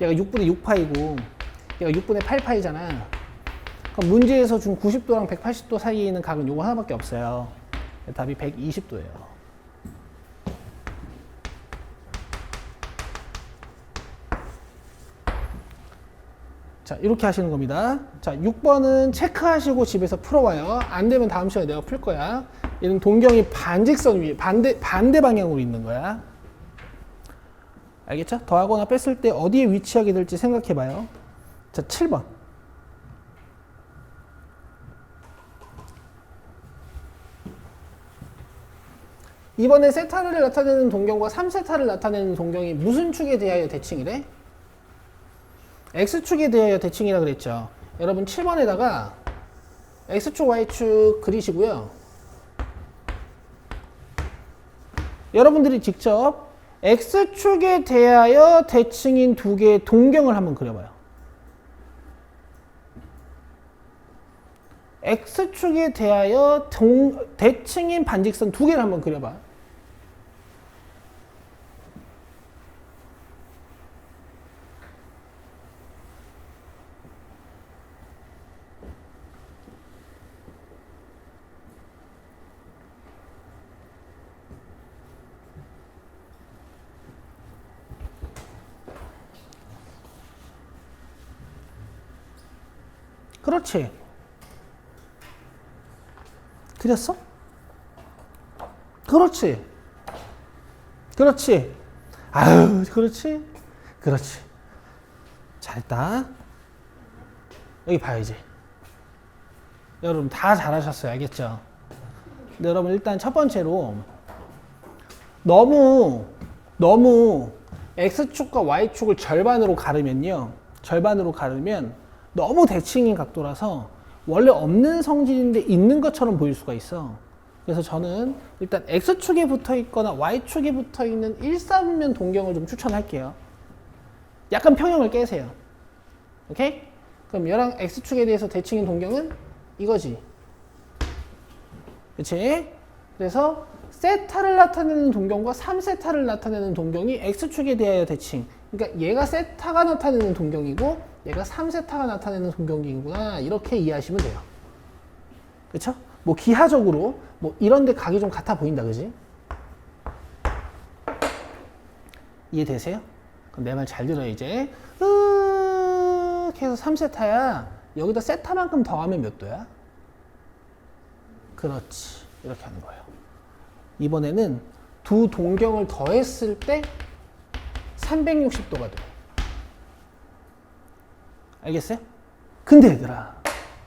얘가 6분의 6파이고 얘가 6분의 8파이잖아. 그럼 문제에서 준 90도랑 180도 사이에 있는 각은 요거 하나밖에 없어요. 답이 120도예요. 자, 이렇게 하시는 겁니다. 자, 6번은 체크하시고 집에서 풀어와요. 안 되면 다음 시간에 내가 풀 거야. 얘는 동경이 반직선 위에 반대 방향으로 있는 거야. 알겠죠? 더하거나 뺐을 때 어디에 위치하게 될지 생각해 봐요. 자, 7번. 이번에 세타를 나타내는 동경과 3세타를 나타내는 동경이 무슨 축에 대하여 대칭이래? X축에 대하여 대칭이라 그랬죠. 여러분 7번에다가 X축, Y축 그리시고요. 여러분들이 직접 X축에 대하여 대칭인 두 개의 동경을 한번 그려봐요. X축에 대하여 대칭인 반직선 두 개를 한번 그려봐. 그렇지. 그렸어? 그렇지. 그렇지. 아유, 그렇지. 그렇지. 잘했다. 여기 봐야지. 여러분 다 잘하셨어요. 알겠죠? 근데 여러분 일단 첫 번째로 너무 X축과 Y축을 절반으로 가르면요. 절반으로 가르면 너무 대칭인 각도라서 원래 없는 성질인데 있는 것처럼 보일 수가 있어. 그래서 저는 일단 X축에 붙어 있거나 Y축에 붙어 있는 일사분면 동경을 좀 추천할게요. 약간 평형을 깨세요. 오케이? 그럼 얘랑 X축에 대해서 대칭인 동경은 이거지. 그치? 그래서 세타를 나타내는 동경과 3세타를 나타내는 동경이 X축에 대하여 대칭. 그러니까 얘가 세타가 나타내는 동경이고 얘가 3세타가 나타내는 동경이구나. 이렇게 이해하시면 돼요. 그쵸? 뭐 기하적으로 뭐 이런데 각이 좀 같아 보인다. 그지? 이해되세요? 그럼 내 말 잘 들어요. 이제 이렇게 해서 3세타야. 여기다 세타만큼 더하면 몇 도야? 그렇지. 이렇게 하는 거예요. 이번에는 두 동경을 더했을 때 360도가 돼. 알겠어요? 근데 얘들아,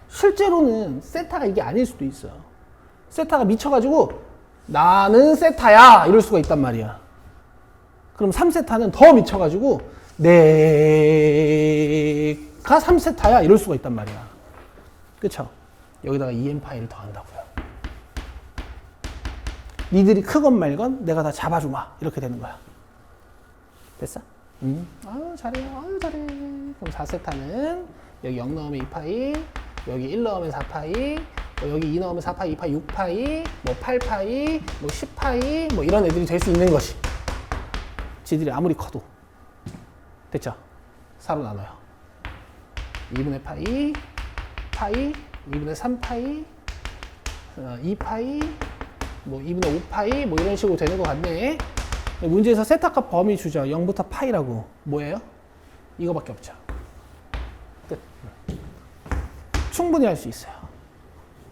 실제로는 세타가 이게 아닐 수도 있어. 세타가 미쳐가지고 나는 세타야 이럴 수가 있단 말이야. 그럼 3세타는 더 미쳐가지고 내가 3세타야 이럴 수가 있단 말이야. 그쵸? 여기다가 EM 파이를 더한다고요. 니들이 크건 말건 내가 다 잡아주마 이렇게 되는 거야. 됐어? 아유 잘해요. 아유 잘해. 그럼 4세타는 여기 0 넣으면 2파이, 여기 1 넣으면 4파이, 여기 2 넣으면 4파이, 2파이, 6파이, 뭐 8파이, 뭐 10파이, 뭐 이런 애들이 될 수 있는 것이. 지들이 아무리 커도. 됐죠? 4로 나눠요. 2분의 파이, 파이, 2분의 3파이, 2파이, 뭐 2분의 5파이, 뭐 이런 식으로 되는 것 같네. 문제에서 세타값 범위 주죠. 0부터 파이라고. 뭐예요? 이거밖에 없죠. 끝. 충분히 할 수 있어요.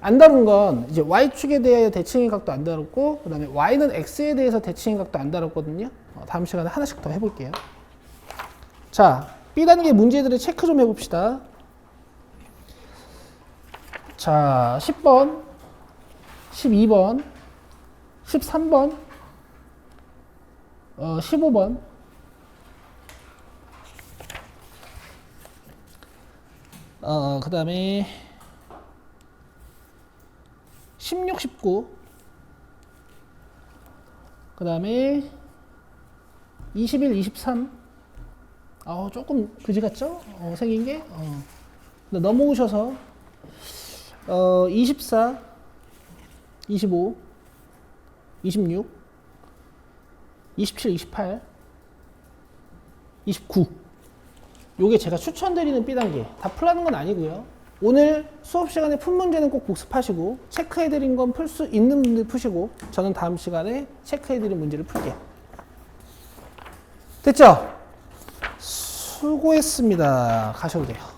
안 다룬 건 이제 Y축에 대하여 대칭의 각도 안 다뤘고, 그 다음에 Y는 X에 대해서 대칭의 각도 안 다뤘거든요. 다음 시간에 하나씩 더 해볼게요. 자, B단계 문제들의 체크 좀 해봅시다. 자, 10번, 12번, 13번, 15번, 그 다음에 16, 19, 그 다음에 21, 23. 조금 그지 같죠? 생긴 게. 넘어오셔서 24, 25, 26, 27, 28, 29. 요게 제가 추천드리는 B단계. 다 풀라는 건 아니고요. 오늘 수업 시간에 푼 문제는 꼭 복습하시고, 체크해드린 건 풀 수 있는 분들 푸시고, 저는 다음 시간에 체크해드린 문제를 풀게요. 됐죠? 수고했습니다. 가셔도 돼요.